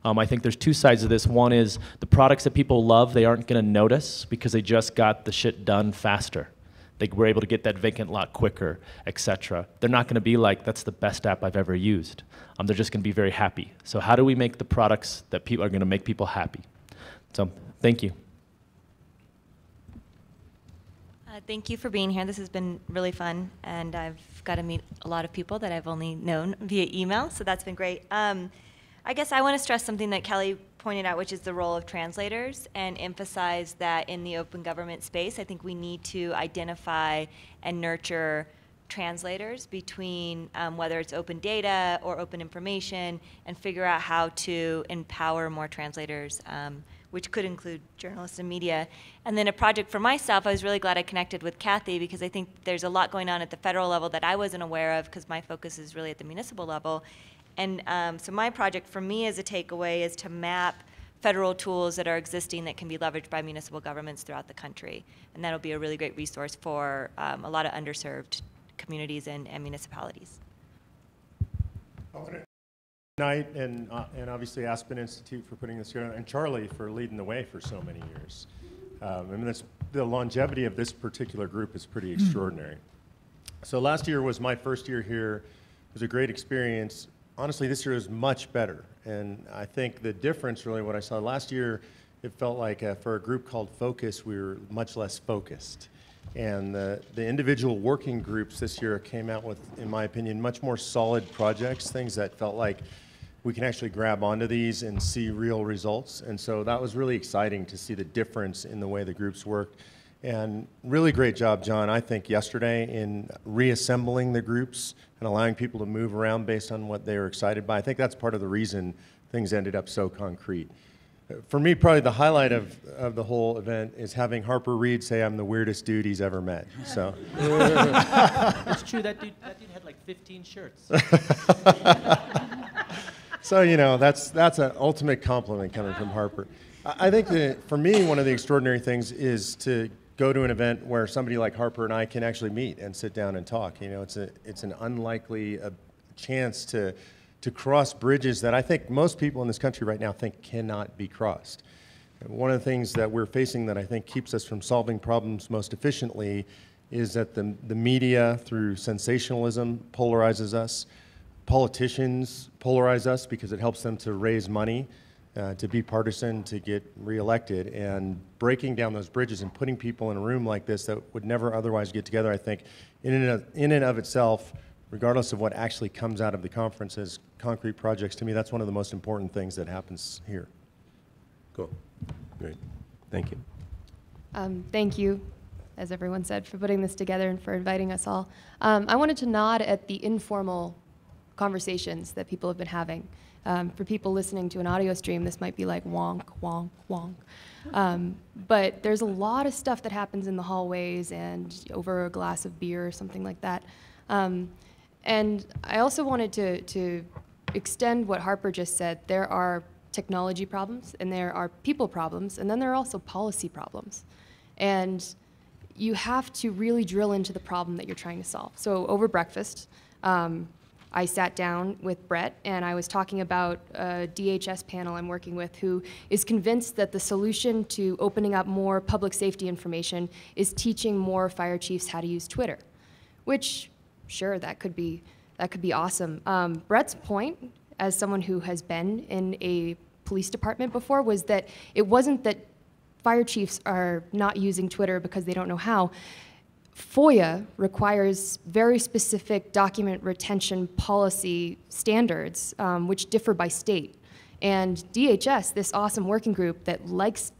I think there's two sides of this. One is the products that people love, they aren't going to notice because they just got the shit done faster. They were able to get that vacant lot quicker, etc. They're not going to be like, that's the best app I've ever used. They're just going to be very happy. So how do we make the products that people are going to make people happy? So thank you.
Thank you for being here. This has been really fun, and I've got to meet a lot of people that I've only known via email, so that's been great. I guess I want to stress something that Kelly pointed out, which is the role of translators, and emphasize that in the open government space, I think we need to identify and nurture translators between whether it's open data or open information, and figure out how to empower more translators, which could include journalists and media. And then a project for myself, I was really glad I connected with Kathy, because I think there's a lot going on at the federal level that I wasn't aware of, because my focus is really at the municipal level. And so my project for me as a takeaway is to map federal tools that are existing that can be leveraged by municipal governments throughout the country. And that'll be a really great resource for a lot of underserved communities and municipalities.
Night, and obviously Aspen Institute for putting this together, and Charlie for leading the way for so many years. I mean, the longevity of this particular group is pretty extraordinary. So last year was my first year here. It was a great experience. Honestly, this year was much better, and I think the difference, really, what I saw last year, it felt like for a group called Focus, we were much less focused. And the individual working groups this year came out with, in my opinion, much more solid projects, things that felt like we can actually grab onto these and see real results. And so that was really exciting to see the difference in the way the groups worked. And really great job, John, I think, yesterday in reassembling the groups and allowing people to move around based on what they were excited by. I think that's part of the reason things ended up so concrete. For me, probably the highlight of the whole event is having Harper Reid say I'm the weirdest dude he's ever met. So
It's true, that dude had like 15 shirts.
So, you know, that's an ultimate compliment coming from Harper. I think that for me, one of the extraordinary things is to go to an event where somebody like Harper and I can actually meet and sit down and talk. You know, it's an unlikely chance to cross bridges that I think most people in this country right now think cannot be crossed. And one of the things that we're facing that I think keeps us from solving problems most efficiently is that the media, through sensationalism, polarizes us. Politicians polarize us because it helps them to raise money, to be partisan, to get reelected. And breaking down those bridges and putting people in a room like this that would never otherwise get together, I think, in and of itself, regardless of what actually comes out of the conference as concrete projects, to me, that's one of the most important things that happens here.
Cool. Great. Thank you.
Thank you, as everyone said, for putting this together and for inviting us all. I wanted to nod at the informal conversations that people have been having. For people listening to an audio stream, this might be like wonk, wonk, wonk. But there's a lot of stuff that happens in the hallways and over a glass of beer or something like that. And I also wanted to extend what Harper just said. There are technology problems, and there are people problems, and then there are also policy problems. And you have to really drill into the problem that you're trying to solve. So over breakfast, I sat down with Brett, and I was talking about a DHS panel I'm working with who is convinced that the solution to opening up more public safety information is teaching more fire chiefs how to use Twitter, which, sure, that could be awesome. Brett's point, as someone who has been in a police department before, was that it wasn't that fire chiefs are not using Twitter because they don't know how. FOIA requires very specific document retention policy standards, which differ by state. And DHS, this awesome working group that likes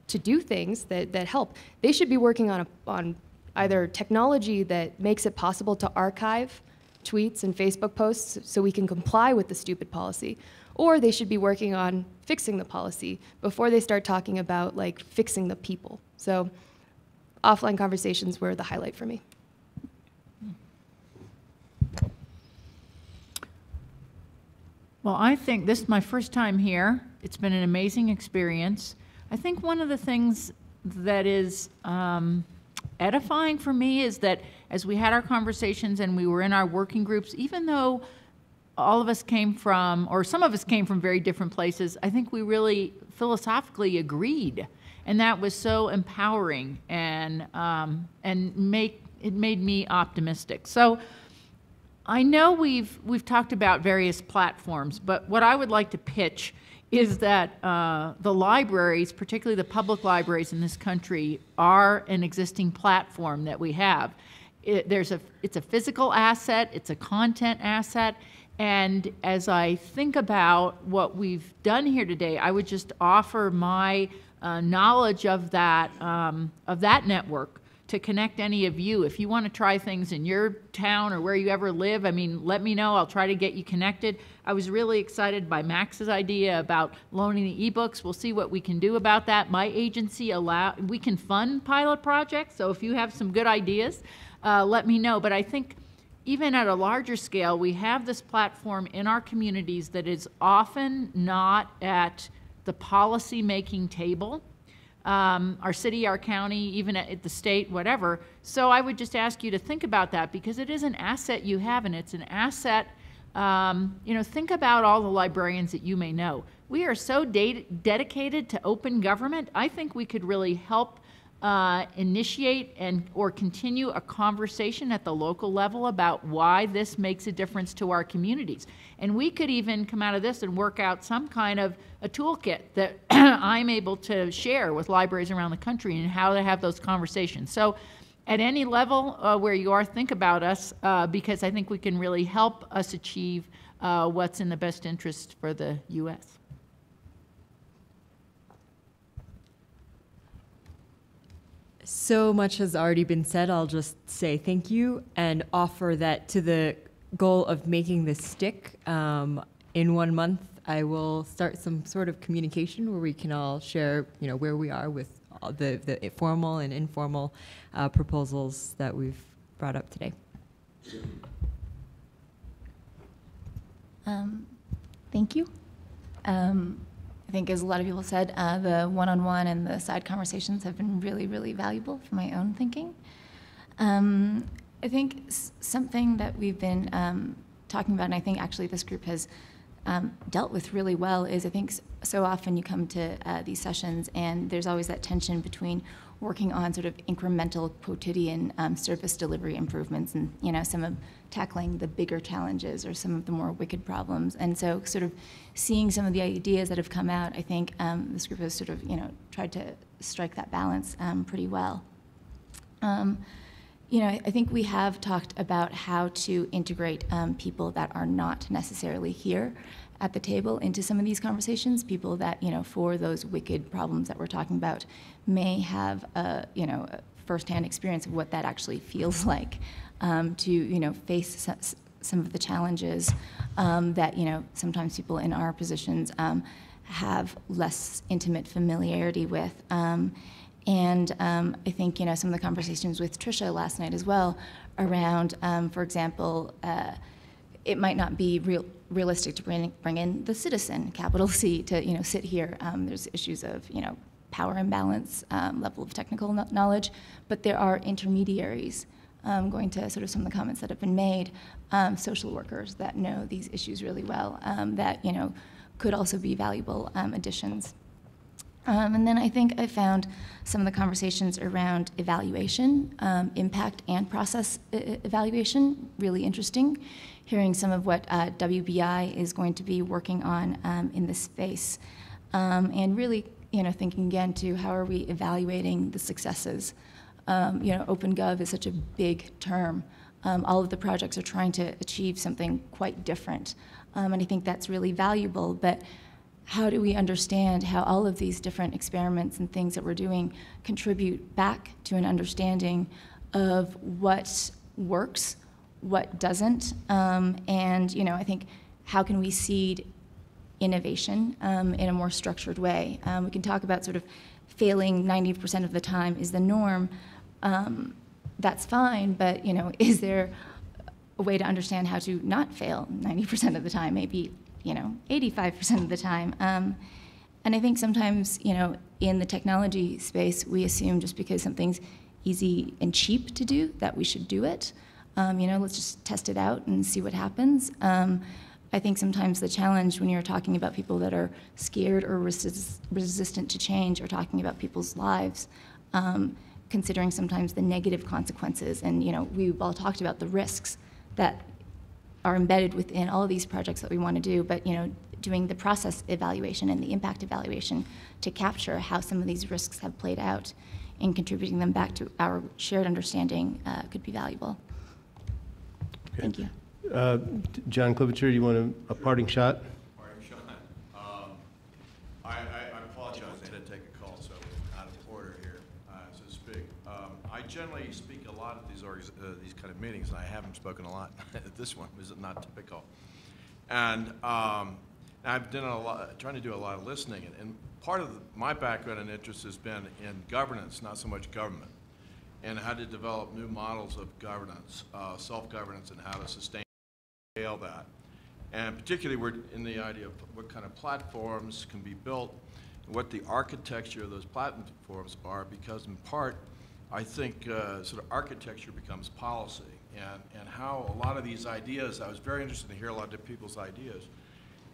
to do things that help, they should be working on either technology that makes it possible to archive tweets and Facebook posts so we can comply with the stupid policy, or they should be working on fixing the policy before they start talking about like fixing the people. So offline conversations were the highlight for me.
Well, I think this is my first time here. It's been an amazing experience. I think one of the things that is edifying for me is that as we had our conversations and we were in our working groups, even though all of us came from, or some of us came from very different places, I think we really philosophically agreed. And that was so empowering, and it made me optimistic. So I know we've talked about various platforms, but what I would like to pitch is that the libraries, particularly the public libraries in this country, are an existing platform that we have. It's a physical asset, it's a content asset, and as I think about what we've done here today, I would just offer my knowledge of that network to connect any of you. If you want to try things in your town or where you ever live, I mean, let me know. I'll try to get you connected. I was really excited by Max's idea about loaning the ebooks. We'll see what we can do about that. My agency we can fund pilot projects, so if you have some good ideas, let me know. But I think even at a larger scale, we have this platform in our communities that is often not at the policy-making table. Our city, our county, even at the state, whatever. So I would just ask you to think about that, because it is an asset you have, and it's an asset, think about all the librarians that you may know. We are so dedicated to open government. I think we could really help initiate or continue a conversation at the local level about why this makes a difference to our communities. And we could even come out of this and work out some kind of a toolkit that I'm able to share with libraries around the country and how to have those conversations. So at any level where you are, think about us, because I think we can really help us achieve what's in the best interest for the U.S.
So much has already been said. I'll just say thank you and offer that to the goal of making this stick. In 1 month, I will start some sort of communication where we can all share, where we are with all the formal and informal proposals that we've brought up today.
Thank you. I think, as a lot of people said, the one-on-one and the side conversations have been really, really valuable for my own thinking. I think something that we've been talking about, and I think actually this group has dealt with really well, is I think so often you come to these sessions and there's always that tension between working on sort of incremental quotidian service delivery improvements and, some of tackling the bigger challenges or some of the more wicked problems. And so sort of seeing some of the ideas that have come out, I think this group has sort of, tried to strike that balance pretty well. I think we have talked about how to integrate people that are not necessarily here at the table into some of these conversations, people that, for those wicked problems that we're talking about may have a firsthand experience of what that actually feels like to, face some of the challenges that, sometimes people in our positions have less intimate familiarity with. And I think, some of the conversations with Tricia last night as well around, for example, it might not be realistic to bring in the citizen, capital C, to, sit here. There's issues of, power imbalance, level of technical knowledge, but there are intermediaries, going to sort of some of the comments that have been made, social workers that know these issues really well, that, could also be valuable additions. And then I think I found some of the conversations around evaluation, impact and process evaluation, really interesting. Hearing some of what WBI is going to be working on in this space. And really, thinking again to how are we evaluating the successes. OpenGov is such a big term. All of the projects are trying to achieve something quite different. And I think that's really valuable, but how do we understand how all of these different experiments and things that we're doing contribute back to an understanding of what works, what doesn't, and I think how can we seed innovation in a more structured way. We can talk about sort of failing 90% of the time is the norm. That's fine, but is there a way to understand how to not fail 90% of the time, maybe 85% of the time. And I think sometimes, in the technology space, we assume just because something's easy and cheap to do, that we should do it. Let's just test it out and see what happens. I think sometimes the challenge when you're talking about people that are scared or resistant to change, or talking about people's lives, considering sometimes the negative consequences. And, you know, we've all talked about the risks that are embedded within all of these projects that we want to do, but, you know, doing the process evaluation and the impact evaluation to capture how some of these risks have played out and contributing them back to our shared understanding could be valuable.
Okay.
Thank you.
John Klobuchar, you want a parting shot?
Parting shot. I apologize. I had to take a call, so out of order here, so to speak. I generally speak a lot at these kind of meetings, and I haven't spoken a lot at this one. This is not typical. And I've done trying to do a lot of listening, and part of my background and interest has been in governance, not so much government, and how to develop new models of governance, self-governance, and how to sustain and scale that. And particularly, we're in the idea of what kind of platforms can be built, and what the architecture of those platforms are, because in part, I think sort of architecture becomes policy, and how a lot of these ideas, I was very interested to hear a lot of people's ideas,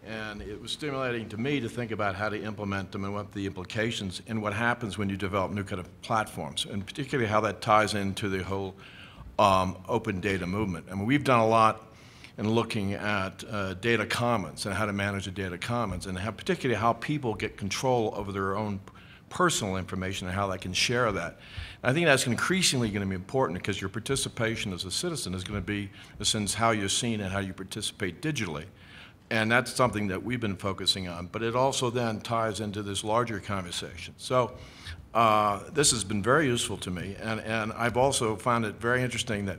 and it was stimulating to me to think about how to implement them and what the implications and what happens when you develop new kind of platforms, and particularly how that ties into the whole open data movement. I mean, we've done a lot in looking at data commons and how to manage the data commons, and how, particularly how people get control over their own personal information and how they can share that. And I think that's increasingly going to be important, because your participation as a citizen is going to be, in a sense, how you're seen and how you participate digitally. And that's something that we've been focusing on, but it also then ties into this larger conversation. So this has been very useful to me, and I've also found it very interesting that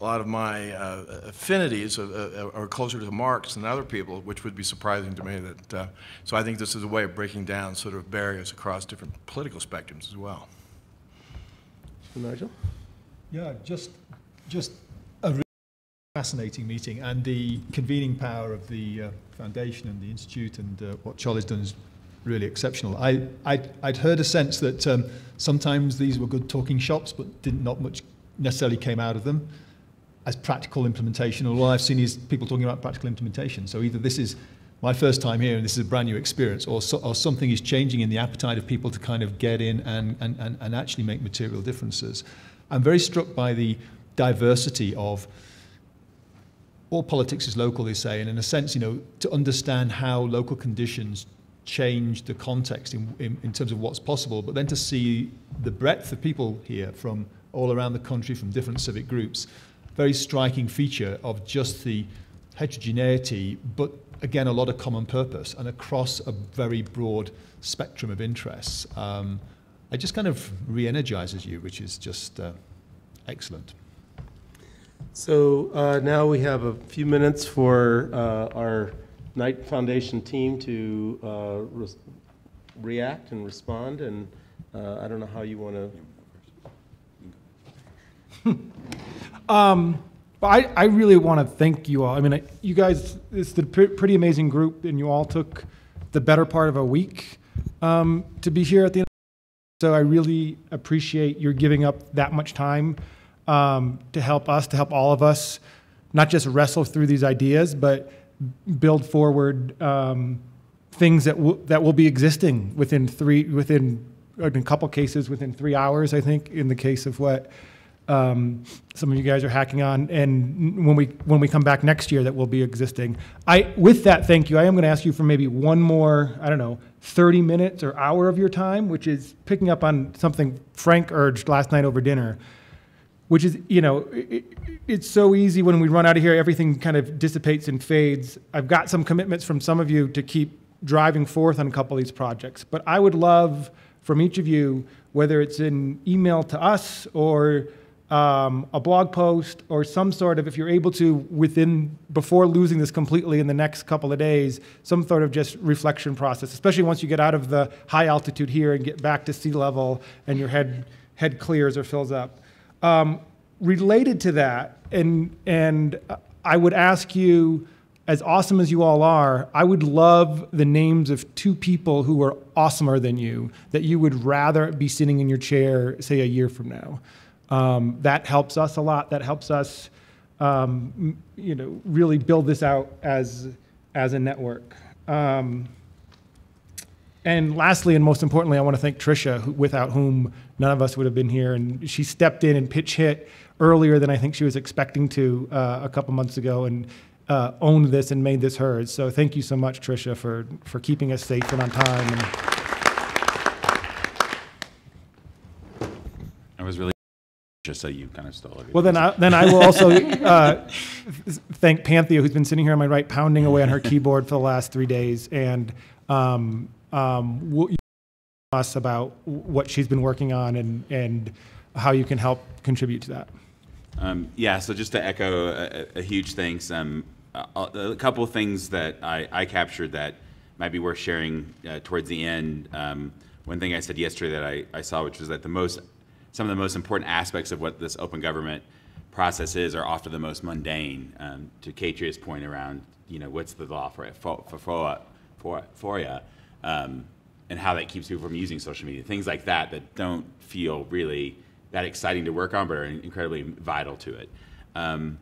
a lot of my affinities are closer to Marx than other people, which would be surprising to me. So I think this is a way of breaking down sort of barriers across different political spectrums as well.
Nigel?
Yeah, just a really fascinating meeting, and the convening power of the foundation and the institute, and what Charlie's done is really exceptional. I'd heard a sense that sometimes these were good talking shops, but not much necessarily came out of them as practical implementation. All I've seen is people talking about practical implementation. So either this is my first time here and this is a brand new experience, or something is changing in the appetite of people to kind of get in and actually make material differences. I'm very struck by the diversity of all politics is local, they say, and in a sense, you know, to understand how local conditions change the context in terms of what's possible, but then to see the breadth of people here from all around the country, from different civic groups. Very striking feature of just the heterogeneity, but again, a lot of common purpose and across a very broad spectrum of interests. It just kind of re-energizes you, which is just excellent.
So now we have a few minutes for our Knight Foundation team to react and respond, and I don't know how you want to.
I really want to thank you all. I mean, you guys, it's a pretty amazing group, and you all took the better part of a week to be here at the end. So I really appreciate your giving up that much time to help us, to help all of us, not just wrestle through these ideas, but build forward things that will be existing within in a couple cases within 3 hours, I think, in the case of what some of you guys are hacking on, and when we come back next year, that will be existing. With that, thank you. I am going to ask you for maybe one more, 30 minutes or hour of your time, which is picking up on something Frank urged last night over dinner, which is, it's so easy when we run out of here, everything kind of dissipates and fades. I've got some commitments from some of you to keep driving forth on a couple of these projects, but I would love from each of you, whether it's an email to us or a blog post or some sort of, if you're able to, before losing this completely in the next couple of days, some sort of just reflection process, especially once you get out of the high altitude here and get back to sea level and your head clears or fills up. Related to that, and I would ask you, as awesome as you all are, I would love the names of 2 people who are awesomer than you, that you would rather be sitting in your chair, say, a year from now. That helps us a lot. That helps us, really build this out as as a network. And lastly, and most importantly, I want to thank Tricia, without whom none of us would have been here. And she stepped in and pitch hit earlier than I think she was expecting to a couple months ago, and owned this and made this hers. So thank you so much, Tricia, for keeping us safe and on time. And
I was really just so you kind of stole it.
well, then I will also thank Panthea, who's been sitting here on my right, pounding away on her keyboard for the last 3 days, and us about what she's been working on and how you can help contribute to that.
Yeah, so just to echo a huge thanks, a couple of things that I captured that might be worth sharing towards the end. One thing I said yesterday that I saw, which was that some of the most important aspects of what this open government process is are often the most mundane. To Katria's point around, what's the law for FOIA, and how that keeps people from using social media, things like that don't feel really that exciting to work on, but are incredibly vital to it. And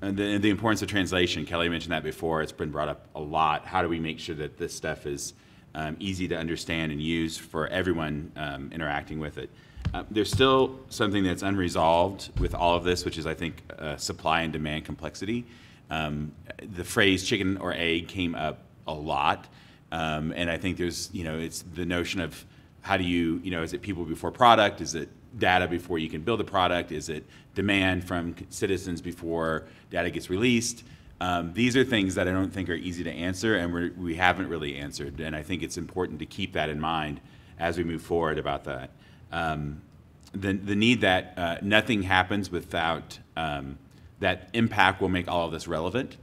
the importance of translation, Kelly mentioned that before, it's been brought up a lot. How do we make sure that this stuff is easy to understand and use for everyone interacting with it? There's still something that's unresolved with all of this, which is, I think, supply and demand complexity. The phrase chicken or egg came up a lot. And I think there's, it's the notion of how do you, is it people before product? Is it data before you can build a product? Is it demand from citizens before data gets released? These are things that I don't think are easy to answer, and we haven't really answered. And I think it's important to keep that in mind as we move forward about that. The need that nothing happens without that impact will make all of this relevant.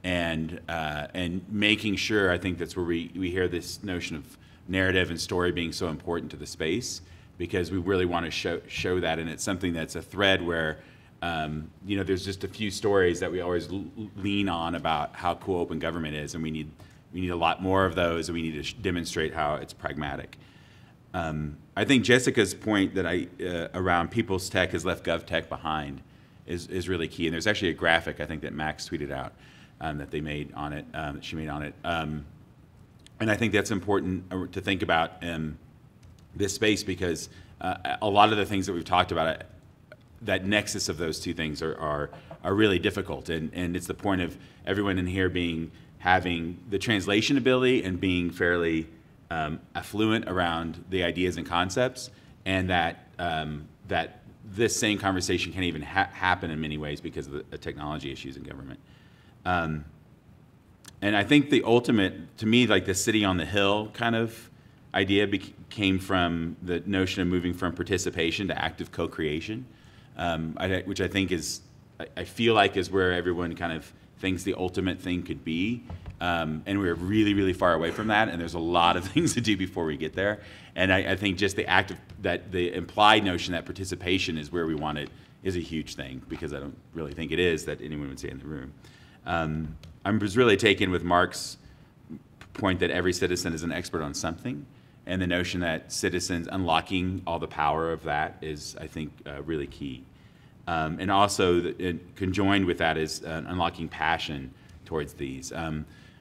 And making sure, I think that's where we hear this notion of narrative and story being so important to the space, because we really want to show that, and it's something that's a thread where there's just a few stories that we always lean on about how cool open government is, and we need a lot more of those, and we need to demonstrate how it's pragmatic. I think Jessica's point that around people's tech has left gov tech behind is really key, and there's actually a graphic I think that Max tweeted out. That they made on it, that she made on it. And I think that's important to think about in this space, because a lot of the things that we've talked about, that nexus of those two things are really difficult. And it's the point of everyone in here having the translation ability and being fairly affluent around the ideas and concepts, and that this same conversation can't even happen in many ways because of the technology issues in government. And I think the ultimate, to me, like the city on the hill kind of idea came from the notion of moving from participation to active co-creation, which I think I feel like is where everyone kind of thinks the ultimate thing could be. And we're really, really far away from that, and there's a lot of things to do before we get there. And I think just the implied notion that participation is where we want it is a huge thing, because I don't really think it is that anyone would say in the room. I was really taken with Mark's point that every citizen is an expert on something, and the notion that citizens unlocking all the power of that is, I think, really key. And also, conjoined with that is unlocking passion towards these.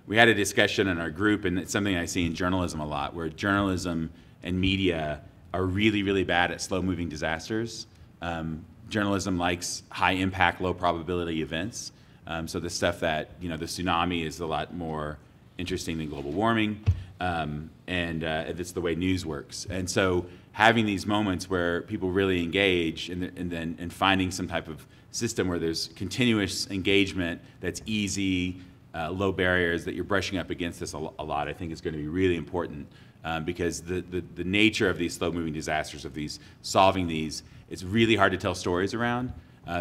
We had a discussion in our group, and it's something I see in journalism a lot, where journalism and media are really, really bad at slow-moving disasters. Journalism likes high-impact, low-probability events. So the stuff that, the tsunami is a lot more interesting than global warming, and it's the way news works. And so having these moments where people really engage, and finding some type of system where there's continuous engagement that's easy, low barriers, that you're brushing up against this a lot, I think is going to be really important, because the nature of these slow-moving disasters, of these solving these, it's really hard to tell stories around.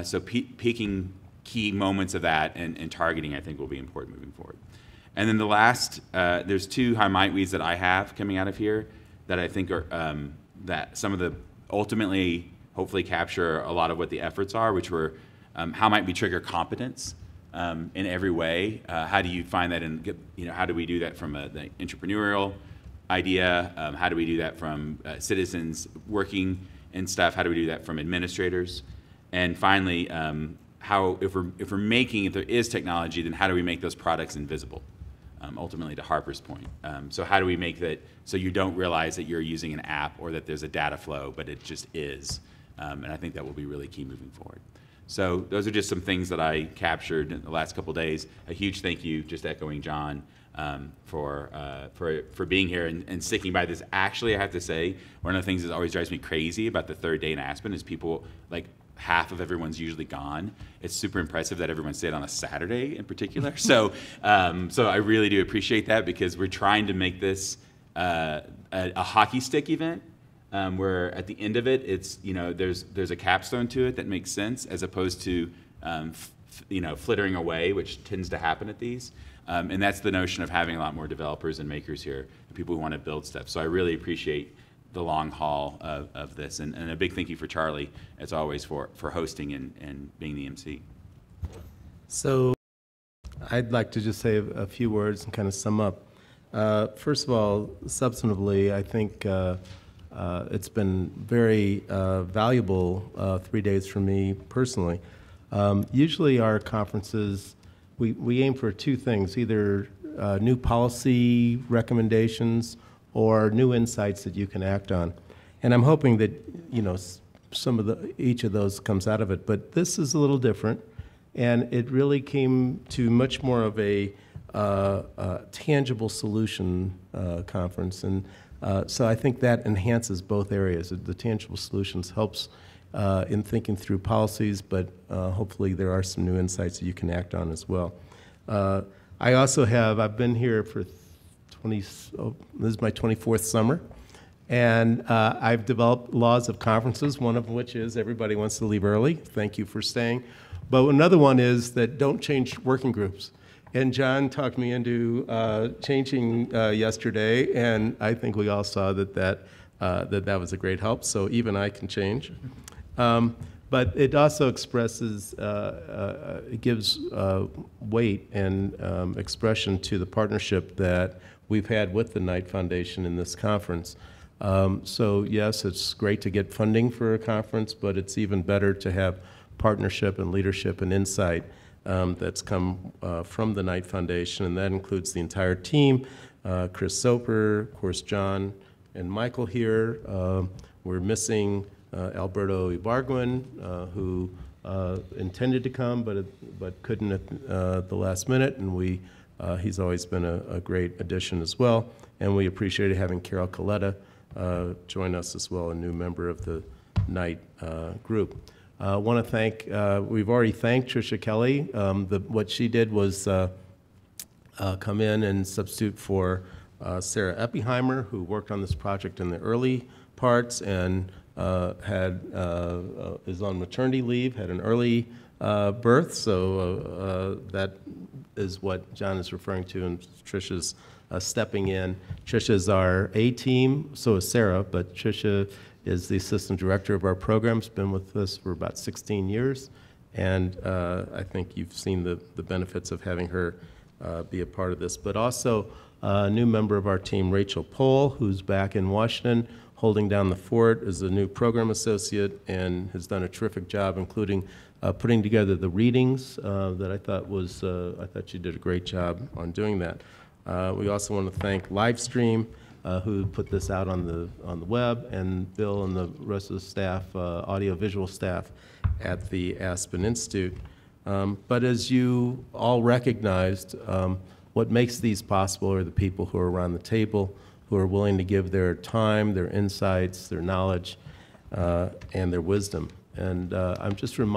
So picking key moments of that and targeting, I think, will be important moving forward. And then the last, there's two high might weeds that I have coming out of here that I think are, that some of the ultimately, hopefully capture a lot of what the efforts are, which were how might we trigger competence in every way? How do you find that how do we do that from the entrepreneurial idea? How do we do that from citizens working and stuff? How do we do that from administrators? And finally, if there is technology, then how do we make those products invisible? ultimately to Harper's point. So how do we make that so you don't realize that you're using an app or that there's a data flow, but it just is? And I think that will be really key moving forward. So those are just some things that I captured in the last couple of days. A huge thank you, just echoing John, for being here and sticking by this. Actually, I have to say, one of the things that always drives me crazy about the third day in Aspen is people, like, half of everyone's usually gone. It's super impressive that everyone stayed on a Saturday in particular. So I really do appreciate that, because we're trying to make this a hockey stick event, where at the end of it, it's, there's a capstone to it that makes sense, as opposed to flittering away, which tends to happen at these. And that's the notion of having a lot more developers and makers here, and people who want to build stuff. So I really appreciate the long haul of this, and a big thank you for Charlie, as always, for hosting and being the MC.
So I'd like to just say a few words and kind of sum up. First of all, substantively, I think it's been very valuable 3 days for me personally. Usually our conferences, we aim for two things, either new policy recommendations or new insights that you can act on. And I'm hoping that, each of those comes out of it. But this is a little different, and it really came to much more of a tangible solution conference. And so I think that enhances both areas. The tangible solutions helps in thinking through policies, but hopefully there are some new insights that you can act on as well. I've been here for this is my 24th summer, and I've developed laws of conferences, one of which is everybody wants to leave early. Thank you for staying. But another one is that don't change working groups. And John talked me into changing yesterday, and I think we all saw that was a great help, so even I can change. But it also expresses, it gives weight and expression to the partnership that we've had with the Knight Foundation in this conference. So yes, it's great to get funding for a conference, but it's even better to have partnership and leadership and insight that's come from the Knight Foundation, and that includes the entire team, Chris Soper, of course, John and Michael here. We're missing Alberto Ibargüen, who intended to come but couldn't at the last minute, and he's always been a great addition as well. And we appreciated having Carol Coletta join us as well, a new member of the Knight group. I want to thank, we've already thanked Tricia Kelly. What she did was come in and substitute for Sarah Eppiheimer, who worked on this project in the early parts and is on maternity leave, had an early birth, so that is what John is referring to, and Tricia's stepping in. Tricia's our A team, so is Sarah, but Tricia is the assistant director of our programs, been with us for about 16 years, and I think you've seen the benefits of having her be a part of this. But also a new member of our team, Rachel Pohl, who's back in Washington, holding down the fort as a new program associate and has done a terrific job, including putting together the readings that I thought she did a great job on doing that. We also want to thank Livestream, who put this out on the web, and Bill and the rest of the staff, audio-visual staff at the Aspen Institute. But as you all recognized, what makes these possible are the people who are around the table, who are willing to give their time, their insights, their knowledge, and their wisdom. And I'm just reminded